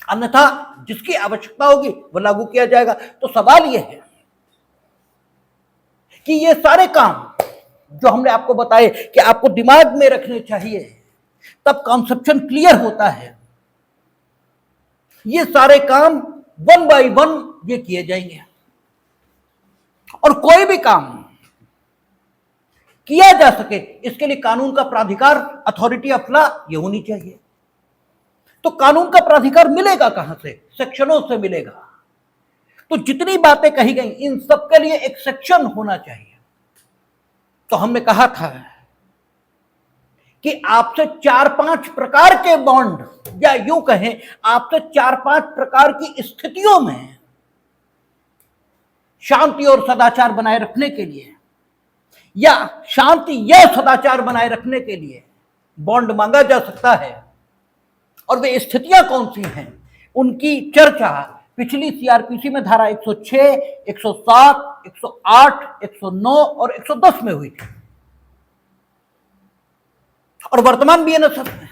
अन्यथा जिसकी आवश्यकता होगी वह लागू किया जाएगा। तो सवाल यह है कि ये सारे काम जो हमने आपको बताए कि आपको दिमाग में रखने चाहिए, तब कॉन्सेप्शन क्लियर होता है। ये सारे काम 1 बाय 1 ये किए जाएंगे और कोई भी काम किया जा सके इसके लिए कानून का प्राधिकार, अथॉरिटी ऑफ लॉ ये होनी चाहिए। तो कानून का प्राधिकार मिलेगा कहां से? सेक्शनों से मिलेगा। तो जितनी बातें कही गई इन सब के लिए एक सेक्शन होना चाहिए। तो हमने कहा था कि आपसे 4-5 प्रकार के बॉन्ड, या यूं कहें आपसे 4-5 प्रकार की स्थितियों में शांति और सदाचार बनाए रखने के लिए या शांति या सदाचार बनाए रखने के लिए बॉन्ड मांगा जा सकता है। और वे स्थितियां कौन सी हैं उनकी चर्चा पिछली सीआरपीसी में धारा 106, 107, 108, 109 और 110 में हुई थी और वर्तमान बीएनएसएस में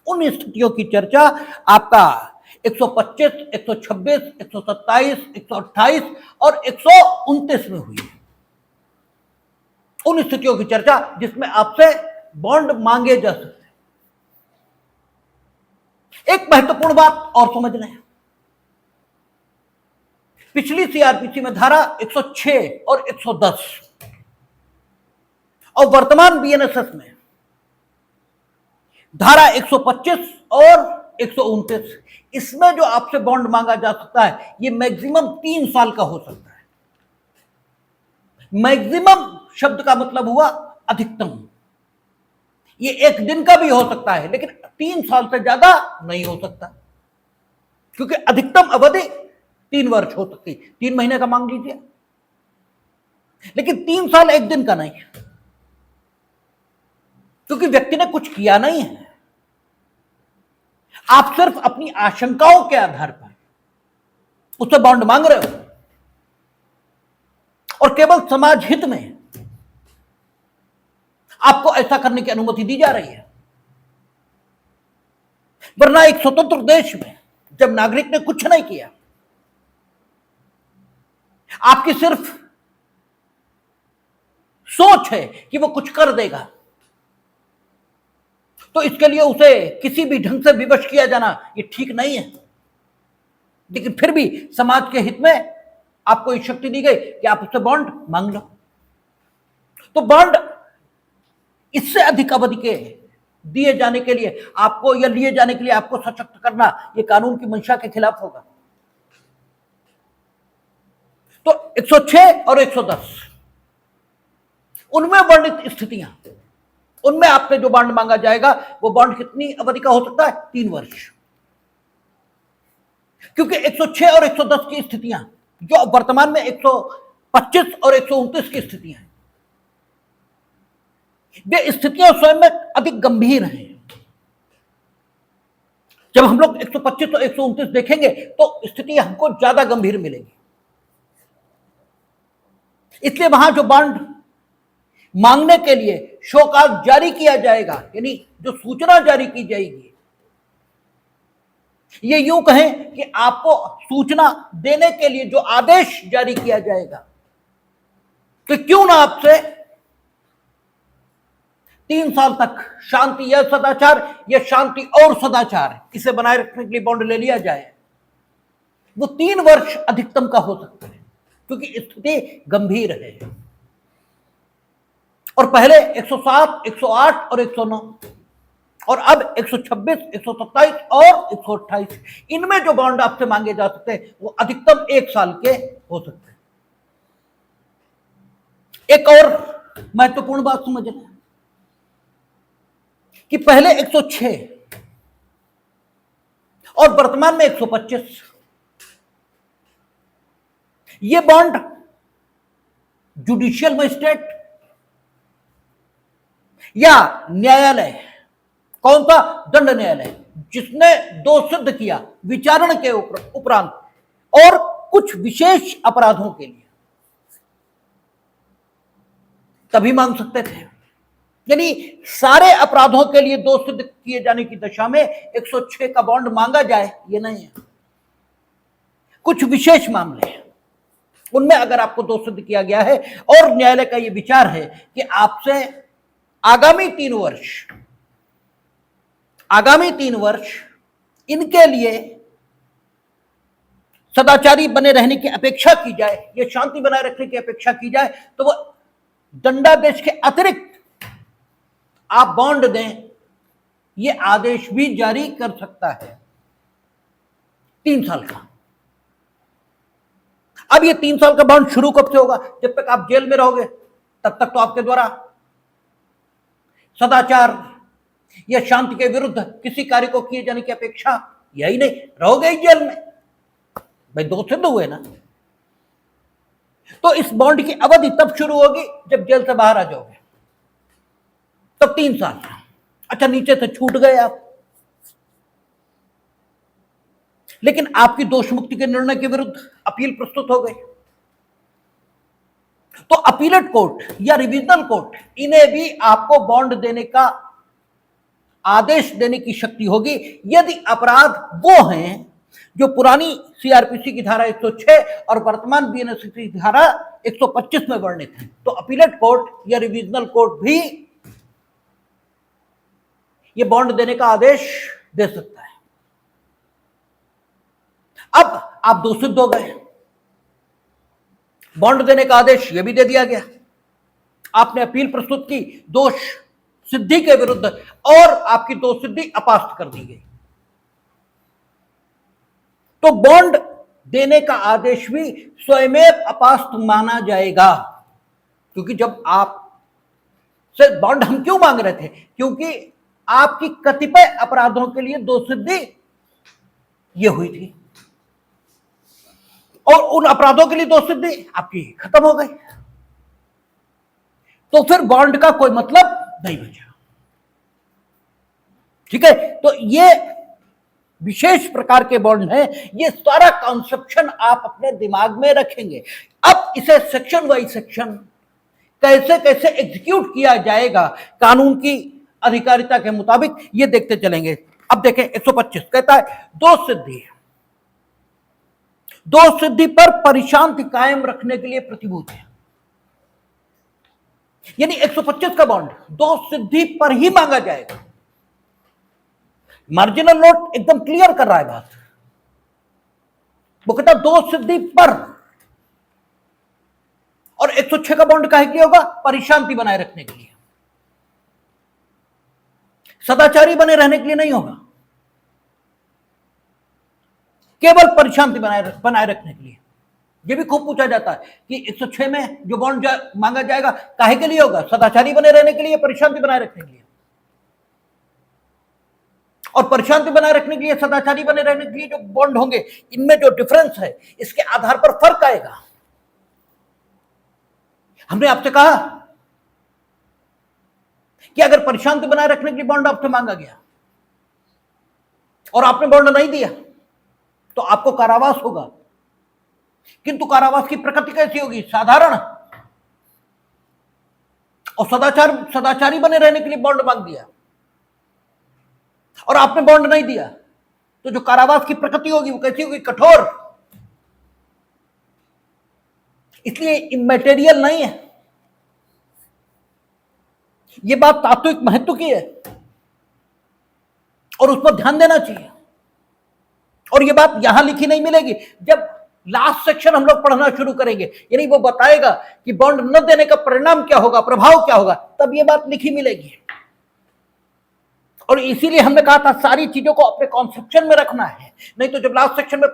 उन स्थितियों की चर्चा आपका 125, 126, 127, 128 और 129 में हुई है। उन स्थितियों की चर्चा जिसमें आपसे बॉन्ड मांगे जा सकते हैं। एक महत्वपूर्ण बात और समझ लें, पिछली सीआरपीसी में धारा 106 और 110 और वर्तमान बीएनएसएस में धारा 125 और 129, इसमें जो आपसे बॉन्ड मांगा जा सकता है ये मैक्सिमम 3 साल का हो सकता है। मैक्सिमम शब्द का मतलब हुआ अधिकतम। ये 1 दिन का भी हो सकता है लेकिन 3 साल से ज्यादा नहीं हो सकता, क्योंकि अधिकतम अवधि 3 वर्ष हो सकती। 3 महीने का मांग लीजिए, लेकिन 3 साल 1 दिन का नहीं, क्योंकि व्यक्ति ने कुछ किया नहीं है। आप सिर्फ अपनी आशंकाओं के आधार पर उससे बॉन्ड मांग रहे हो और केवल समाज हित में आपको ऐसा करने की अनुमति दी जा रही है। वरना एक स्वतंत्र देश में जब नागरिक ने कुछ नहीं किया, आपकी सिर्फ सोच है कि वो कुछ कर देगा, तो इसके लिए उसे किसी भी ढंग से विवश किया जाना ये ठीक नहीं है। लेकिन फिर भी समाज के हित में आपको ये शक्ति दी गई कि आप उससे बॉन्ड मांग लो। तो बॉन्ड इससे अधिक अवधि के दिए जाने के लिए आपको या लिए जाने के लिए आपको सशक्त करना ये कानून की मंशा के खिलाफ होगा। तो 106 और 110 उनमें वर्णित स्थितियां, उनमें आपसे जो बॉन्ड मांगा जाएगा वो बॉन्ड कितनी अवधि का हो सकता है? 3 वर्ष। क्योंकि 106 और 110 की स्थितियां जो वर्तमान में 125 और 129 की स्थितियां हैं, वे स्थितियां स्वयं में अधिक गंभीर हैं। जब हम लोग 125 और 129 देखेंगे तो स्थिति हमको ज्यादा गंभीर मिलेगी। इसलिए वहां जो बॉन्ड मांगने के लिए शोकाज जारी किया जाएगा, यानी जो सूचना जारी की जाएगी, ये यूं कहें कि आपको सूचना देने के लिए जो आदेश जारी किया जाएगा कि क्यों ना आपसे 3 साल तक शांति या सदाचार या शांति और सदाचार इसे बनाए रखने के लिए बॉन्ड ले लिया जाए, वो 3 वर्ष अधिकतम का हो सकता है, क्योंकि स्थिति गंभीर है। और पहले 107, 108 और 109 और अब 126, 127 और 128 इनमें जो बॉन्ड आपसे मांगे जा सकते हैं वो अधिकतम 1 साल के हो सकते हैं। एक और महत्वपूर्ण बात समझना कि पहले 106 और वर्तमान में 125 ये बॉन्ड जुडिशियल मजिस्ट्रेट या न्यायालय, कौन सा? दंड न्यायालय, जिसने दोष सिद्ध किया विचारण के उपरांत और कुछ विशेष अपराधों के लिए, तभी मांग सकते थे। यानी सारे अपराधों के लिए दोष सिद्ध किए जाने की दशा में 106 का बॉन्ड मांगा जाए ये नहीं है। कुछ विशेष मामले हैं, उनमें अगर आपको दोष सिद्ध किया गया है और न्यायालय का यह विचार है कि आपसे आगामी 3 वर्ष इनके लिए सदाचारी बने रहने की अपेक्षा की जाए या शांति बनाए रखने की अपेक्षा की जाए, तो वो दंडादेश के अतिरिक्त आप बॉन्ड दें ये आदेश भी जारी कर सकता है 3 साल का। अब ये 3 साल का बॉन्ड शुरू कब से होगा? जब तक आप जेल में रहोगे तब तक तो आपके द्वारा सदाचार या शांति के विरुद्ध किसी कार्य को किए जाने की अपेक्षा यही नहीं, रहोगे ही जेल में, भाई दोष सिद्ध हुए ना। तो इस बॉन्ड की अवधि तब शुरू होगी जब जेल से बाहर आ जाओगे, तब 3 साल। अच्छा, नीचे से छूट गए आप, लेकिन आपकी दोष मुक्ति के निर्णय के विरुद्ध अपील प्रस्तुत हो गई, तो अपीलेट कोर्ट या रिविजनल कोर्ट इन्हें भी आपको बॉन्ड देने का आदेश देने की शक्ति होगी यदि अपराध वो हैं जो पुरानी सीआरपीसी की धारा 106 और वर्तमान बीएनएस की धारा 125 में वर्णित है। तो अपीलेट कोर्ट या रिविजनल कोर्ट भी ये बॉन्ड देने का आदेश दे सकता है। अब आप दोषित हो गए, बॉन्ड देने का आदेश यह भी दे दिया गया, आपने अपील प्रस्तुत की दोष सिद्धि के विरुद्ध और आपकी दोष सिद्धि अपास्त कर दी गई, तो बॉन्ड देने का आदेश भी स्वयमेव अपास्त माना जाएगा। क्योंकि जब आप से बॉन्ड हम क्यों मांग रहे थे? क्योंकि आपकी कतिपय अपराधों के लिए दोष सिद्धि ये हुई थी और उन अपराधों के लिए दोष सिद्धि आपकी खत्म हो गई, तो फिर बॉन्ड का कोई मतलब नहीं बचा। ठीक है, तो ये विशेष प्रकार के बॉन्ड हैं, ये सारा कॉन्सेप्शन आप अपने दिमाग में रखेंगे। अब इसे सेक्शन बाय सेक्शन कैसे कैसे एग्जीक्यूट किया जाएगा कानून की अधिकारिता के मुताबिक, ये देखते चलेंगे। अब देखें 125 कहता है दोष सिद्धि, दो सिद्धि पर परिशांति कायम रखने के लिए प्रतिभूत है। यानी 125 का बॉन्ड दो सिद्धि पर ही मांगा जाएगा। मार्जिनल नोट एकदम क्लियर कर रहा है बात। वो कहता दो सिद्धि पर, और 106 का बॉन्ड काहे के लिए होगा? परिशांति बनाए रखने के लिए, सदाचारी बने रहने के लिए नहीं होगा, केवल परिशांति बनाए रखने के लिए। यह भी खूब पूछा जाता है कि 106 में जो बॉन्ड मांगा जाएगा काहे के लिए होगा? सदाचारी बने रहने के लिए, परिशांति बनाए रखने के लिए। और परिशांति बनाए रखने के लिए, सदाचारी बने रहने के लिए जो बॉन्ड होंगे, इनमें जो डिफरेंस है इसके आधार पर फर्क आएगा। हमने आपसे कहा कि अगर परिशांति बनाए रखने के लिए बॉन्ड आपसे मांगा गया और आपने बॉन्ड नहीं दिया तो आपको कारावास होगा। किंतु कारावास की प्रकृति कैसी होगी? साधारण। और सदाचारी बने रहने के लिए बॉन्ड मांग दिया और आपने बॉन्ड नहीं दिया तो जो कारावास की प्रकृति होगी वो कैसी होगी? कठोर। इसलिए इमैटेरियल नहीं है। यह बात तात्विक महत्व की है और उस पर ध्यान देना चाहिए। और यह बात यहां लिखी नहीं मिलेगी। जब लास्ट सेक्शन हम लोग पढ़ना शुरू करेंगे, यानी वो बताएगा कि बॉन्ड न देने का परिणाम क्या होगा, प्रभाव क्या होगा, तब यह बात लिखी मिलेगी। और इसीलिए हमने कहा था सारी चीजों को अपने कॉन्सेप्शन में रखना है, नहीं तो जब लास्ट सेक्शन में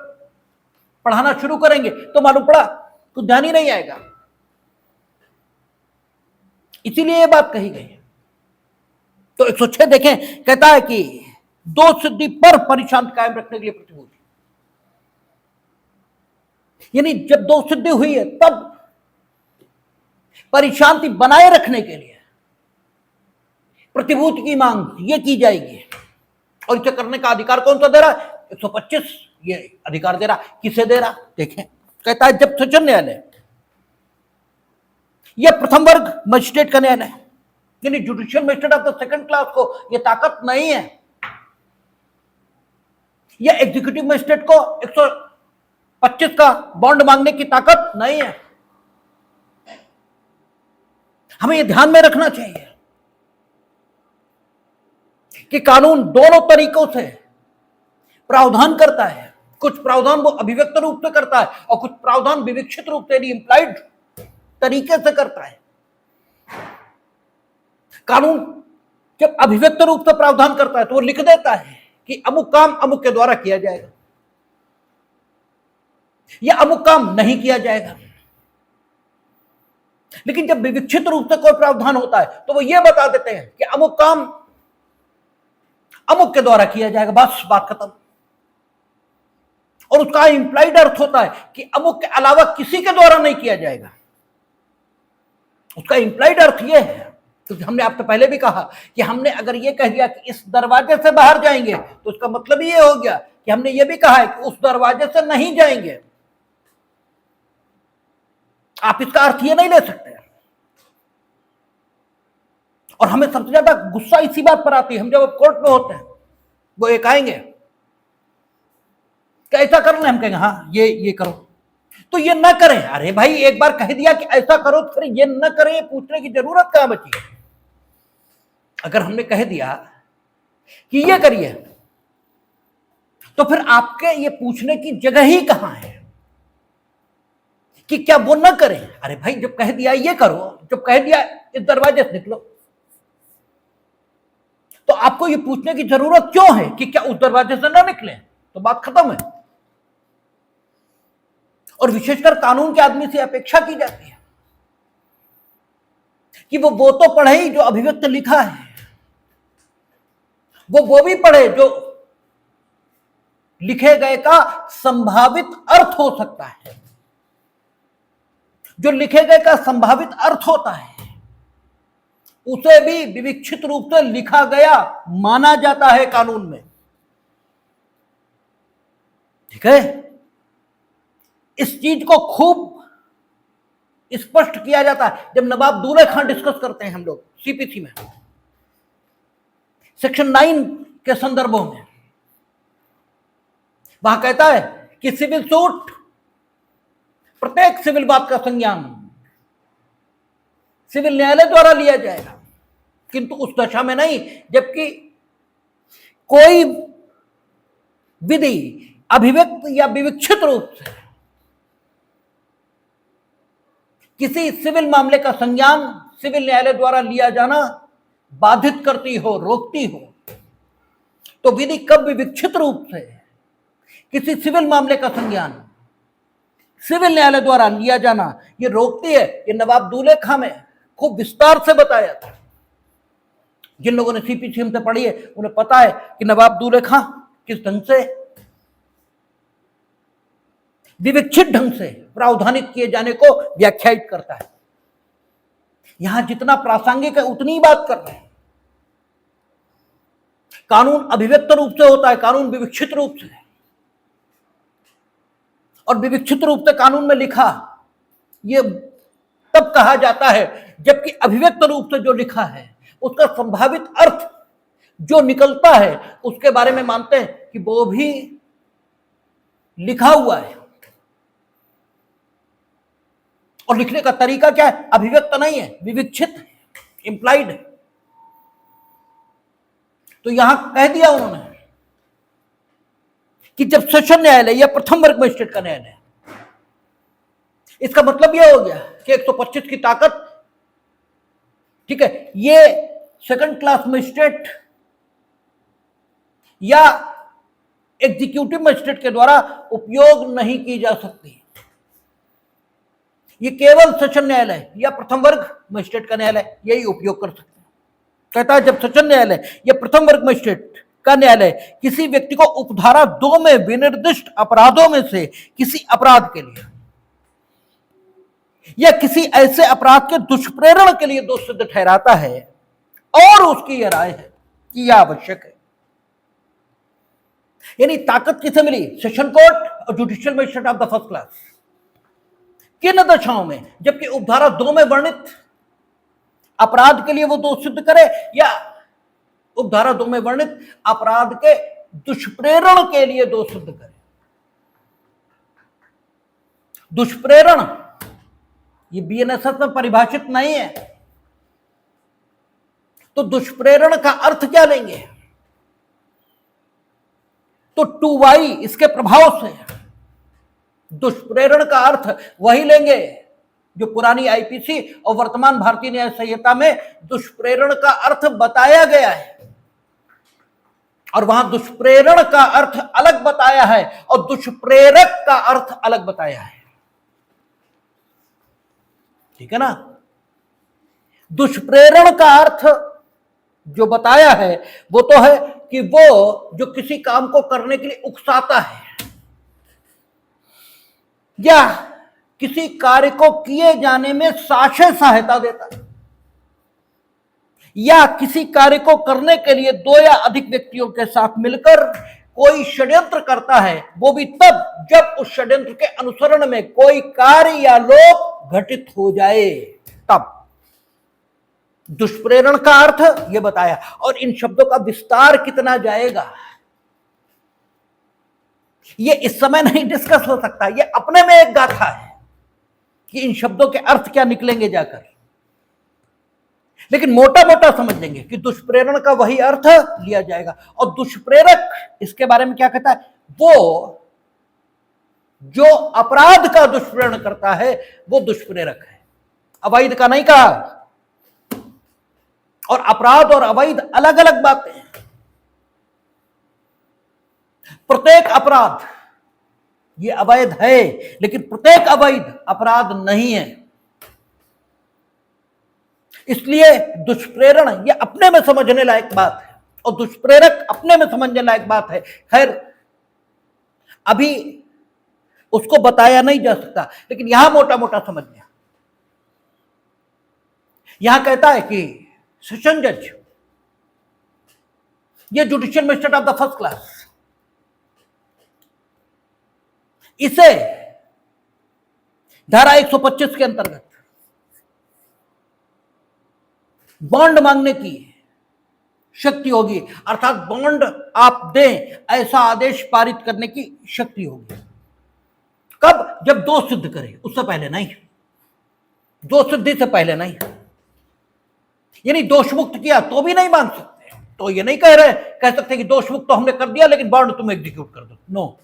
पढ़ाना शुरू करेंगे तो मालूम पड़ा तो ध्यान ही नहीं आएगा। इसीलिए यह बात कही गई है। तो 106 देखें, कहता है कि दो सिद्धि पर परिशांति कायम रखने के लिए प्रतिभूत। यानी जब दो सिद्धि हुई है तब परिशांति बनाए रखने के लिए प्रतिभूत की मांग ये की जाएगी। और इसे करने का अधिकार कौन सा दे रहा है? 125 ये अधिकार दे रहा। किसे दे रहा? देखें, कहता है जब सज्जन न्यायालय, यह प्रथम वर्ग मजिस्ट्रेट का न्यायालय, यानी judicial magistrate of the second class को यह ताकत नहीं है, या एग्जीक्यूटिव मजिस्ट्रेट को 125 का बॉन्ड मांगने की ताकत नहीं है। हमें यह ध्यान में रखना चाहिए कि कानून दोनों तरीकों से प्रावधान करता है। कुछ प्रावधान वो अभिव्यक्त रूप से करता है और कुछ प्रावधान विवक्षित रूप से, इंप्लाइड तरीके से करता है। कानून जब अभिव्यक्त रूप से प्रावधान करता है तो वो लिख देता है कि अमुक काम अमुक के द्वारा किया जाएगा या अमुक काम नहीं किया जाएगा। लेकिन जब विवक्षित रूप से कोई प्रावधान होता है तो वो ये बता देते हैं कि अमुक काम अमुक के द्वारा किया जाएगा, बस बात खत्म। और उसका इंप्लाइड अर्थ होता है कि अमुक के अलावा किसी के द्वारा नहीं किया जाएगा। उसका इंप्लाइड अर्थ यह है, क्योंकि हमने आपसे पहले भी कहा कि हमने अगर यह कह दिया कि इस दरवाजे से बाहर जाएंगे तो उसका मतलब यह हो गया कि हमने यह भी कहा है कि उस दरवाजे से नहीं जाएंगे। आप इसका अर्थ यह नहीं ले सकते। और हमें सबसे ज्यादा गुस्सा इसी बात पर आती है, हम जब कोर्ट में होते हैं वो एक आएंगे कि ऐसा कर ले, हम कहेंगे हाँ ये करो, तो ये न करें। अरे भाई एक बार कह दिया कि ऐसा करो तो फिर ये न करें, ये पूछने की जरूरत कहां बची है? अगर हमने कह दिया कि ये करिए तो फिर आपके ये पूछने की जगह ही कहां है कि क्या वो न करें? अरे भाई जब कह दिया ये करो, जब कह दिया इस दरवाजे से निकलो, तो आपको ये पूछने की जरूरत क्यों है कि क्या उस दरवाजे से ना निकले? तो बात खत्म है। और विशेषकर कानून के आदमी से अपेक्षा की जाती है कि वो तो पढ़े ही जो अभिव्यक्त लिखा है, वो भी पढ़े जो लिखे गए का संभावित अर्थ हो सकता है। जो लिखे गए का संभावित अर्थ होता है उसे भी विवक्षित रूप से लिखा गया माना जाता है कानून में। ठीक है, इस चीज को खूब स्पष्ट किया जाता है जब नवाब दूल्हे खां डिस्कस करते हैं हम लोग सीपीसी में, सेक्शन 9 के संदर्भों में। वहां कहता है कि सिविल सूट प्रत्येक सिविल बात का संज्ञान सिविल न्यायालय द्वारा लिया जाएगा, किंतु उस दशा में नहीं जबकि कोई विधि अभिव्यक्त या विवक्षित रूप से किसी सिविल मामले का संज्ञान सिविल न्यायालय द्वारा लिया जाना बाधित करती हो, रोकती हो, तो विधि कब विवक्षित रूप से किसी सिविल मामले का संज्ञान सिविल न्यायालय द्वारा लिया जाना ये रोकती है। ये नवाब दूल्हे खां में खूब विस्तार से बताया था। जिन लोगों ने सीपीसीएम से पढ़ी है उन्हें पता है कि नवाब दूल्हे खां किस ढंग से विवक्षित ढंग से प्रावधानित किए जाने को व्याख्यायित करता है। यहां जितना प्रासंगिक है उतनी ही बात कर रहे हैं। कानून अभिव्यक्त रूप से होता है, कानून विवक्षित रूप से, और विवक्षित रूप से कानून में लिखा ये तब कहा जाता है जबकि अभिव्यक्त रूप से जो लिखा है उसका संभावित अर्थ जो निकलता है उसके बारे में मानते हैं कि वो भी लिखा हुआ है, और लिखने का तरीका क्या है? अभिव्यक्त नहीं है, विवक्षित है, इंप्लाइड है। तो यहां कह दिया उन्होंने कि जब सेशन न्यायालय या प्रथम वर्ग मजिस्ट्रेट का न्यायालय, इसका मतलब यह हो गया कि 125 की ताकत, ठीक है, ये सेकंड क्लास मजिस्ट्रेट या एग्जीक्यूटिव मजिस्ट्रेट के द्वारा उपयोग नहीं की जा सकती। ये केवल सेशन न्यायालय या प्रथम वर्ग मजिस्ट्रेट का न्यायालय यही उपयोग कर सकते हैं। कहता है जब सेशन न्यायालय या प्रथम वर्ग मजिस्ट्रेट का न्यायालय किसी व्यक्ति को उपधारा 2 में विनिर्दिष्ट अपराधों में से किसी अपराध के लिए या किसी ऐसे अपराध के दुष्प्रेरण के लिए दोष सिद्ध ठहराता है और उसकी यह राय है कि यह आवश्यक है। यानी ताकत किसे मिली? सेशन कोर्ट और judicial magistrate of the first class. किन दशाओं में? जबकि उपधारा 2 में वर्णित अपराध के लिए वो दोष सिद्ध करे या उपधारा 2 में वर्णित अपराध के दुष्प्रेरण के लिए दोष सिद्ध करे। दुष्प्रेरण ये बीएनएसएस में परिभाषित नहीं है, तो दुष्प्रेरण का अर्थ क्या लेंगे? तो 2Y इसके प्रभाव से दुष्प्रेरण का अर्थ वही लेंगे जो पुरानी आईपीसी और वर्तमान भारतीय न्याय संहिता में दुष्प्रेरण का अर्थ बताया गया है, और वहां दुष्प्रेरण का अर्थ अलग बताया है और दुष्प्रेरक का अर्थ अलग बताया है। ठीक है ना? दुष्प्रेरण का अर्थ जो बताया है वो तो है कि वो जो किसी काम को करने के लिए उकसाता है या किसी कार्य को किए जाने में साशय सहायता देता है या किसी कार्य को करने के लिए 2 या अधिक व्यक्तियों के साथ मिलकर कोई षड्यंत्र करता है, वो भी तब जब उस षड्यंत्र के अनुसरण में कोई कार्य या लोक घटित हो जाए, तब दुष्प्रेरण का अर्थ ये बताया। और इन शब्दों का विस्तार कितना जाएगा ये इस समय नहीं डिस्कस हो सकता। ये अपने में एक गाथा है कि इन शब्दों के अर्थ क्या निकलेंगे जाकर, लेकिन मोटा मोटा समझ लेंगे कि दुष्प्रेरण का वही अर्थ लिया जाएगा। और दुष्प्रेरक इसके बारे में क्या कहता है? वो जो अपराध का दुष्प्रेरण करता है वो दुष्प्रेरक है, अवैध का नहीं कहा। और अपराध और अवैध अलग अलग बातें हैं। प्रत्येक अपराध ये अवैध है, लेकिन प्रत्येक अवैध अपराध नहीं है। इसलिए दुष्प्रेरण ये अपने में समझने लायक बात है और दुष्प्रेरक अपने में समझने लायक बात है। खैर अभी उसको बताया नहीं जा सकता, लेकिन यहां मोटा मोटा समझ लिया। यहां कहता है कि सेशन जज ये judicial magistrate of the first class, इसे धारा 125 के अंतर्गत बॉन्ड मांगने की शक्ति होगी, अर्थात बॉन्ड आप दें ऐसा आदेश पारित करने की शक्ति होगी। कब? जब दोष सिद्ध करे, उससे पहले नहीं, दोष सिद्धि से पहले नहीं। यानी दोष मुक्त किया तो भी नहीं मांग सकते, तो ये नहीं कह सकते कि दोष मुक्त तो हमने कर दिया लेकिन बॉन्ड तुम एग्जीक्यूट कर दो, नो।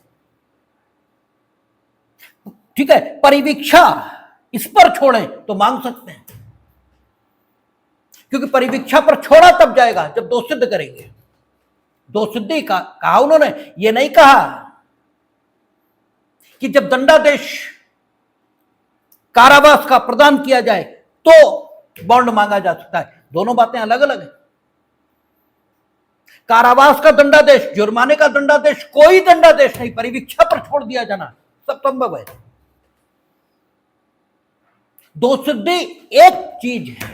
ठीक है, परिवीक्षा इस पर छोड़े तो मांग सकते हैं, क्योंकि परिवीक्षा पर छोड़ा तब जाएगा जब दोष सिद्ध करेंगे। दोष सिद्धि का कहा उन्होंने, ये नहीं कहा कि जब दंडादेश कारावास का प्रदान किया जाए तो बॉन्ड मांगा जा सकता है। दोनों बातें अलग अलग है। कारावास का दंडादेश, जुर्माने का दंडादेश, कोई दंडादेश नहीं, परिवीक्षा पर छोड़ दिया जाना सब संभव है। दोष सिद्धि एक चीज है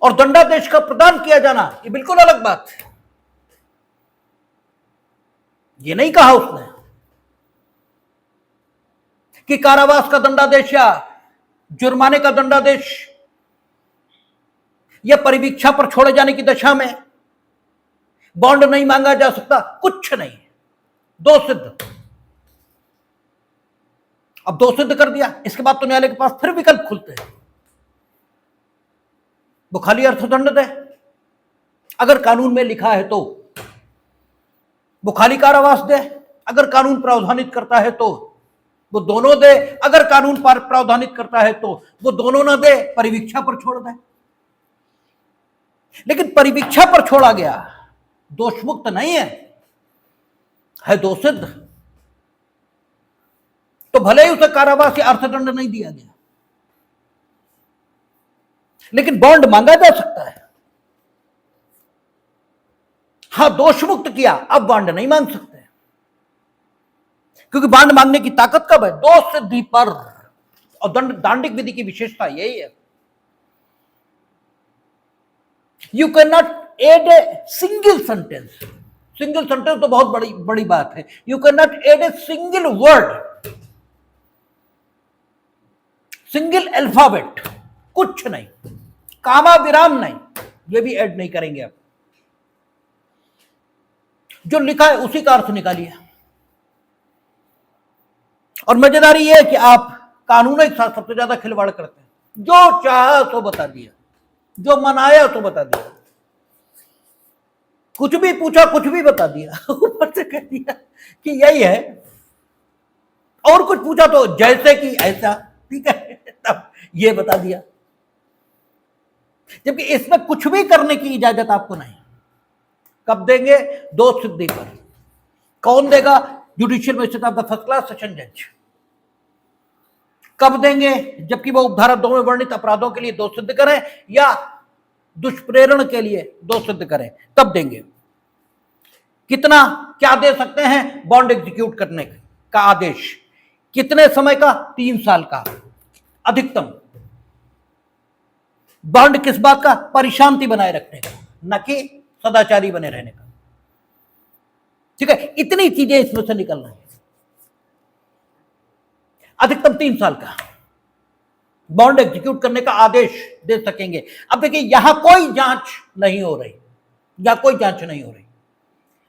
और दंडादेश का प्रदान किया जाना ये बिल्कुल अलग बात है। ये नहीं कहा उसने कि कारावास का दंडादेश या जुर्माने का दंडादेश या परिवीक्षा पर छोड़े जाने की दशा में बॉन्ड नहीं मांगा जा सकता, कुछ नहीं, दोष सिद्ध। अब दोष सिद्ध कर दिया, इसके बाद तो न्यायालय के पास फिर विकल्प खुलते हैं। वो खाली अर्थदंड दे, अगर कानून में लिखा है तो, वो खाली कारावास दे, अगर कानून प्रावधानित करता है तो वो दोनों दे, अगर कानून प्रावधानित करता है तो वो दोनों ना दे, परिवीक्षा पर छोड़ दे। लेकिन परिवीक्षा पर छोड़ा गया, दोष मुक्त नहीं है दोष सिद्ध, तो भले ही उसे कारावास या अर्थदंड नहीं दिया गया लेकिन बॉन्ड मांगा जा सकता है। हां, दोष मुक्त किया, अब बॉन्ड नहीं मांग सकते, क्योंकि बॉन्ड मांगने की ताकत कब है? दोष सिद्धि पर। और दांडिक विधि की विशेषता यही है, you can not add a single sentence. Single sentence तो बहुत बड़ी बात है। You can not add a single word, single alphabet, कुछ नहीं, कामा विराम नहीं, ये भी ऐड नहीं करेंगे आप। जो लिखा है उसी का अर्थ निकालिए। और मजेदारी यह है कि आप कानून के साथ सबसे ज्यादा खिलवाड़ करते हैं। जो चाहा तो बता दिया, जो मनाया तो बता दिया, कुछ भी पूछा कुछ भी बता दिया, ऊपर से कह दिया कि यही है, और कुछ पूछा तो जैसे कि ऐसा, ठीक है, तब ये बता दिया, जबकि इसमें कुछ भी करने की इजाजत आपको नहीं। कब देंगे? दोष सिद्धि पर। कौन देगा? Judicial magistrate of the first class session जज। कब देंगे? जबकि वो उपधारा 2 में वर्णित अपराधों के लिए दोष सिद्ध करें या दुष्प्रेरण के लिए दोष सिद्ध करें, तब देंगे। कितना क्या दे सकते हैं? बॉन्ड एग्जीक्यूट करने का आदेश। कितने समय का? 3 साल का अधिकतम। बॉन्ड किस बात का? परिशांति बनाए रखने का, न कि सदाचारी बने रहने का। ठीक है, इतनी चीजें इसमें से निकलना है। अधिकतम 3 साल का बॉन्ड एग्जीक्यूट करने का आदेश दे सकेंगे। अब देखिए, यहां कोई जांच नहीं हो रही, या कोई जांच नहीं हो रही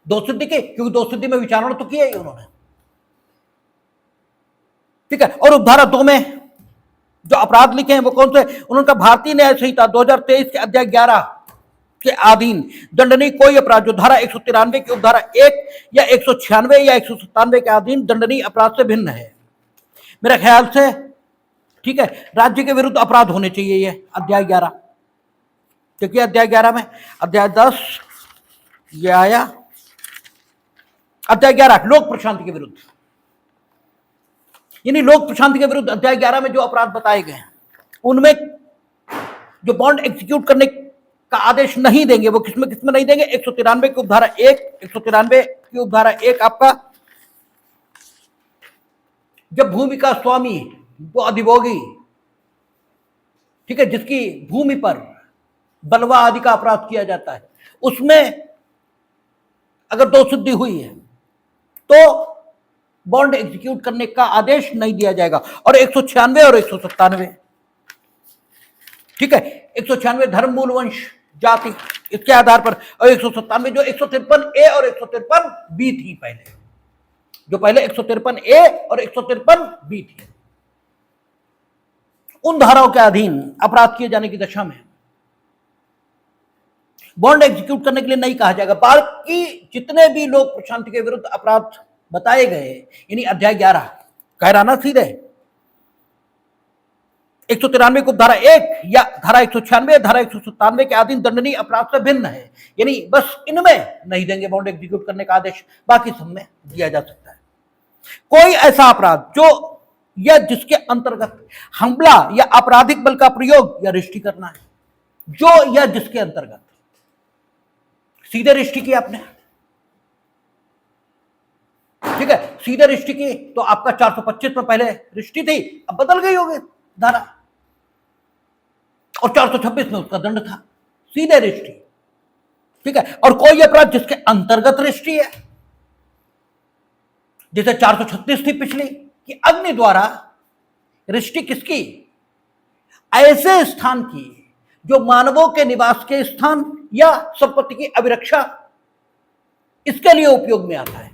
दोष सिद्धि की, क्योंकि दोष सिद्धि में विचारणा तो किया ही उन्होंने। ठीक है, और उपधारा 2 में जो अपराध लिखे हैं वो कौन से? उन्होंने कहा भारतीय न्याय संहिता 2023 के अध्याय 11 के अधीन दंडनीय कोई अपराध जो धारा 193 की उपधारा 1 या 196 या 197 के अधीन दंडनीय अपराध से भिन्न है। मेरे ख्याल से, ठीक है, राज्य के विरुद्ध अपराध होने चाहिए ये अध्याय 11, क्योंकि अध्याय 11 में अध्याय 10 ये आया, अध्याय 11 लोक प्रशांति के विरुद्ध, यानी लोक प्रशांति के विरुद्ध अध्याय 11 में जो अपराध बताए गए हैं उनमें जो बॉन्ड एग्जीक्यूट करने का आदेश नहीं देंगे वो किसमें किसमें नहीं देंगे? 193 की उपधारा 1, 193 की उपधारा 1 आपका, जब भूमि का स्वामी वो अधिभोगी, ठीक है, जिसकी भूमि पर बलवा आदि का अपराध किया जाता है, उसमें अगर दोष सिद्धि हुई है तो बॉन्ड एग्जीक्यूट करने का आदेश नहीं दिया जाएगा। और 196 और 197, ठीक है, 196 धर्म मूल वंश जाति इसके आधार पर, और 197 जो 153A और 153B थी पहले, जो पहले 153A और 153B थी। उन धाराओं के अधीन अपराध किए जाने की दशा में बॉन्ड एग्जीक्यूट करने के लिए नहीं कहा जाएगा। बाकी जितने भी लोग प्रशांति के विरुद्ध अपराध बताए गए, यानी अध्याय 11 कह रहा ना सीधे 193 को धारा 1 या धारा 196 धारा 197 के अधीन दंडनीय अपराध से भिन्न है, यानी बस इनमें नहीं देंगे बॉन्ड एग्जीक्यूट करने का आदेश, बाकी सब में दिया जा सकता है। कोई ऐसा अपराध जो या जिसके अंतर्गत हमला या आपराधिक बल का प्रयोग या रिष्टी करना है, जो या जिसके अंतर्गत सीधे रिष्टी की आपने, ठीक है, सीधे रिष्टी की तो आपका 425 में पहले रिष्टी थी, अब बदल गई होगी धारा, और 426 में उसका दंड था, सीधे रिष्टी, ठीक है। और कोई अपराध जिसके अंतर्गत रिष्टी है, जैसे 436 थी पिछली कि अग्नि द्वारा रिष्टी किसकी, ऐसे स्थान की जो मानवों के निवास के स्थान या संपत्ति की अभिरक्षा इसके लिए उपयोग में आता है,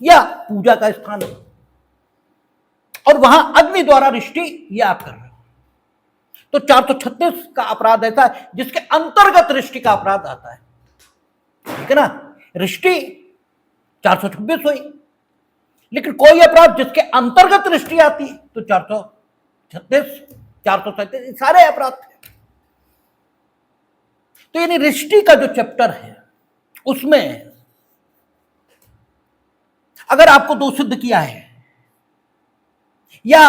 या पूजा का स्थान है, और वहां अग्नि द्वारा रिष्टी ये आप कर रहे हो, तो 436 का अपराध ऐसा है जिसके अंतर्गत रिष्टी का अपराध आता है, ठीक है ना। रिष्टी 426 हुई, लेकिन कोई अपराध जिसके अंतर्गत रिष्टी आती है तो 436 437 सारे अपराध थे। तो यानी रिष्टी का जो चैप्टर है उसमें अगर आपको दोष सिद्ध किया है या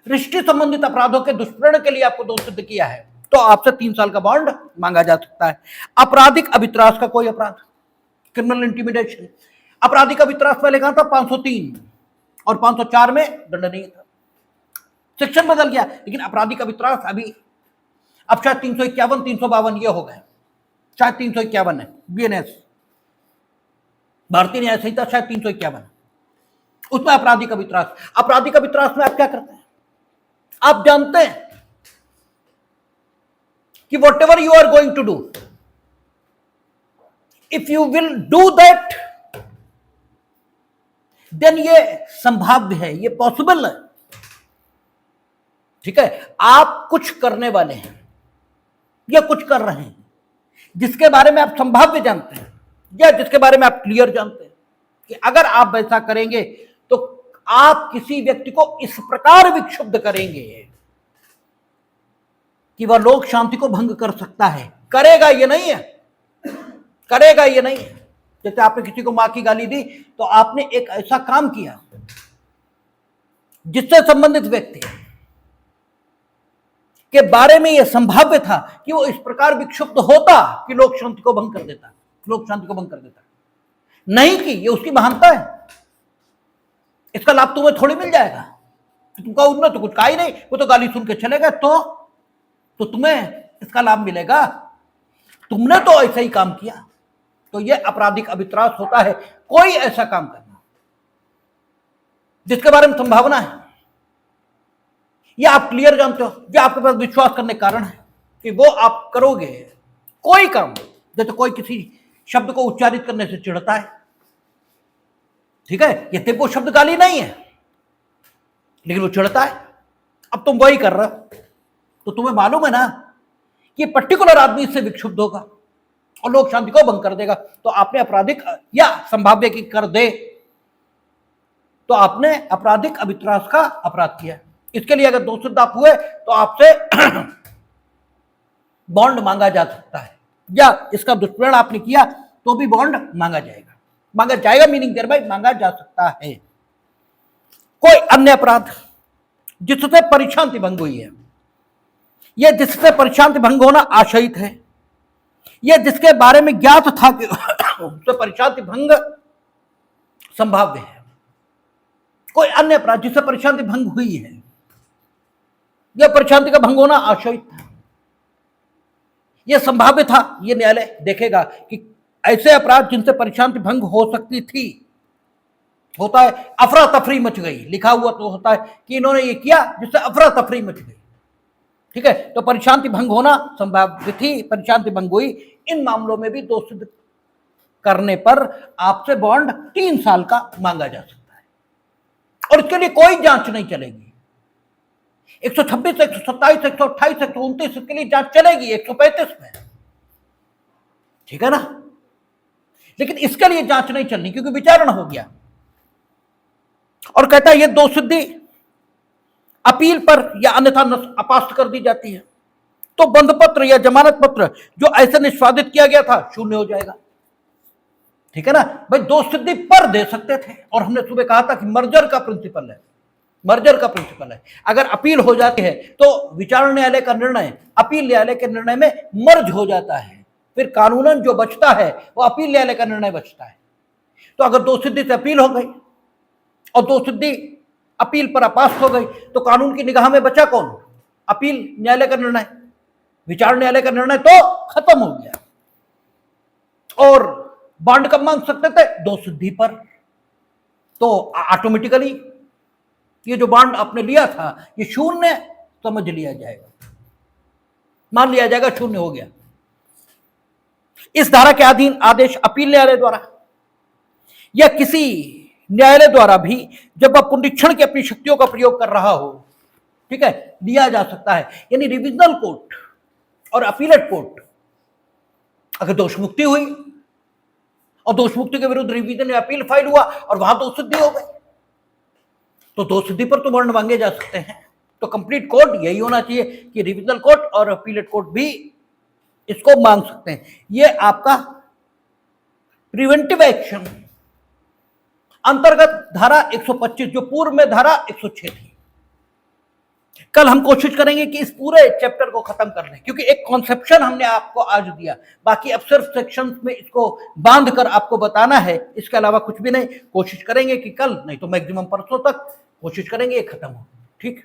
रिष्टी संबंधित अपराधों के दुष्प्रेरण के लिए आपको दोष सिद्ध किया है तो आपसे 3 साल का बॉन्ड मांगा जा सकता है। आपराधिक अभित्रास का कोई अपराध, क्रिमिनल इंटिमिडेशन, आपराधिक अभित्रास पहले कहा था 503 और 504 में दंडनीय था, सेक्शन बदल गया, लेकिन आपराधिक अभित्रास अभी अब शायद 351 352 ये हो गए, शायद 351 है, बीएनएस भारतीय न्याय संहिता शायद 351, उसमें आपराधिक अभित्रास। आपराधिक अभित्रास में आप क्या करते हैं, आप जानते हैं कि whatever you are going to do, if you will do that then ये संभाव्य है, ये पॉसिबल है, ठीक है। आप कुछ करने वाले हैं या कुछ कर रहे हैं जिसके बारे में आप संभाव्य जानते हैं या जिसके बारे में आप क्लियर जानते हैं कि अगर आप वैसा करेंगे तो आप किसी व्यक्ति को इस प्रकार विक्षुब्ध करेंगे कि वह लोक शांति को भंग कर सकता है। करेगा ये नहीं है, करेगा ये नहीं है। जैसे आपने किसी को मां की गाली दी तो आपने एक ऐसा काम किया जिससे संबंधित व्यक्ति के बारे में यह संभाव्य था कि वो इस प्रकार विक्षुब्ध होता कि लोक शांति को भंग कर देता, लोक शांति को भंग कर देता, नहीं कि ये उसकी महानता है, इसका लाभ तुम्हें थोड़ी मिल जाएगा, तुम कहो उनमें तो कुछ कहा ही नहीं, वो तो गाली सुन के चलेगा, तो तुम्हें इसका लाभ मिलेगा, तुमने तो ऐसा ही काम किया। तो ये आपराधिक अभित्रास होता है, कोई ऐसा काम करना जिसके बारे में संभावना है या आप क्लियर जानते हो, या आपके पास विश्वास करने के कारण है कि वो आप करोगे। कोई काम, जैसे कोई किसी शब्द को उच्चारित करने से चिढ़ता है, ठीक है, ये तो वो शब्द गाली नहीं है लेकिन वो चिढ़ता है, अब तुम वही कर रहे हो तो तुम्हें मालूम है ना कि पर्टिकुलर आदमी इससे विक्षुब्ध होगा और लोक शांति को भंग कर देगा, तो आपने आपराधिक या संभाव्य की कर दे तो आपने आपराधिक अभित्रास का अपराध किया। इसके लिए अगर दोष सिद्ध आप हुए तो आपसे बॉन्ड मांगा जा सकता है, या इसका दुष्प्रेरण आपने किया तो भी बॉन्ड मांगा जाएगा। मांगा जाएगा मीनिंग देयर बाय मांगा जा सकता है। कोई अन्य अपराध जिससे परिशांति भंग हुई है, यह जिससे परिशांति भंग होना आशयित है, यह जिसके बारे में ज्ञात था कि उससे परिशांति भंग संभाव्य है। कोई अन्य अपराध जिससे परिशांति भंग हुई है, यह परिशांति का भंग होना आशयित था, यह संभाव्य था। यह न्यायालय देखेगा कि ऐसे अपराध जिनसे परिशांति भंग हो सकती थी, होता है अफरा तफरी मच गई, लिखा हुआ तो होता है कि इन्होंने ये किया जिससे अफरा तफरी मच गई, ठीक है, तो परिशांति भंग होना संभाव्य थी, परिशांति भंग हुई। इन मामलों में भी दोष सिद्ध करने पर आपसे बॉन्ड 3 साल का मांगा जा सकता है और इसके लिए कोई जांच नहीं चलेगी। 126, 127, 128, 129 इसके लिए जांच चलेगी, 135 में, ठीक है ना। लेकिन इसके लिए जांच नहीं चलनी क्योंकि विचारण हो गया। और कहता है ये दोषसिद्धि अपील पर या अन्यथा अपास्त कर दी जाती है तो बंध पत्र या जमानत पत्र जो ऐसे निष्पादित किया गया था शून्य हो जाएगा, ठीक है ना। भाई दोषसिद्धि पर दे सकते थे और हमने सुबह कहा था कि मर्जर का प्रिंसिपल है, मर्जर का प्रिंसिपल है। अगर अपील हो जाती है तो विचारण न्यायालय का निर्णय अपील न्यायालय के निर्णय में मर्ज हो जाता है, फिर कानूनन जो बचता है वो अपील न्यायालय का निर्णय बचता है। तो अगर दोषसिद्धि से अपील हो गई और दोषसिद्धि अपील पर अपास्त हो गई तो कानून की निगाह में बचा कौन? अपील न्यायालय का निर्णय, विचारण न्यायालय का निर्णय तो खत्म हो गया। और बॉन्ड कब मांग सकते थे? दोषसिद्धि पर। तो ऑटोमेटिकली ये जो बॉन्ड आपने लिया था ये शून्य समझ लिया जाएगा, मान लिया जाएगा शून्य हो गया। इस धारा के अधीन आदेश अपील न्यायालय द्वारा या किसी न्यायालय द्वारा भी जब वह पुनरीक्षण की अपनी शक्तियों का प्रयोग कर रहा हो, ठीक है, लिया जा सकता है। यानी रिविजनल कोर्ट और अपीलेट कोर्ट अगर दोष मुक्ति हुई और दोष मुक्ति के विरुद्ध रिवीजन या अपील फाइल हुआ और वहां दोषसिद्धि हो गई तो दोषसिद्धि पर तो बॉन्ड मांगे जा सकते हैं। तो कंप्लीट कोड यही होना चाहिए कि रिविजनल कोर्ट और अपीलेट कोर्ट भी इसको मांग सकते हैं। ये आपका प्रिवेंटिव एक्शन अंतर्गत धारा 125 जो पूर्व में धारा 106 थी। कल हम कोशिश करेंगे कि इस पूरे चैप्टर को खत्म कर लें क्योंकि एक कॉन्सेप्शन हमने आपको आज दिया, बाकी अब सिर्फ सेक्शंस में इसको बांध कर आपको बताना है, इसके अलावा कुछ भी नहीं। कोशिश करेंगे कि कल नहीं तो मैक्सिमम परसों तक कोशिश करेंगे ये खत्म हो, ठीक।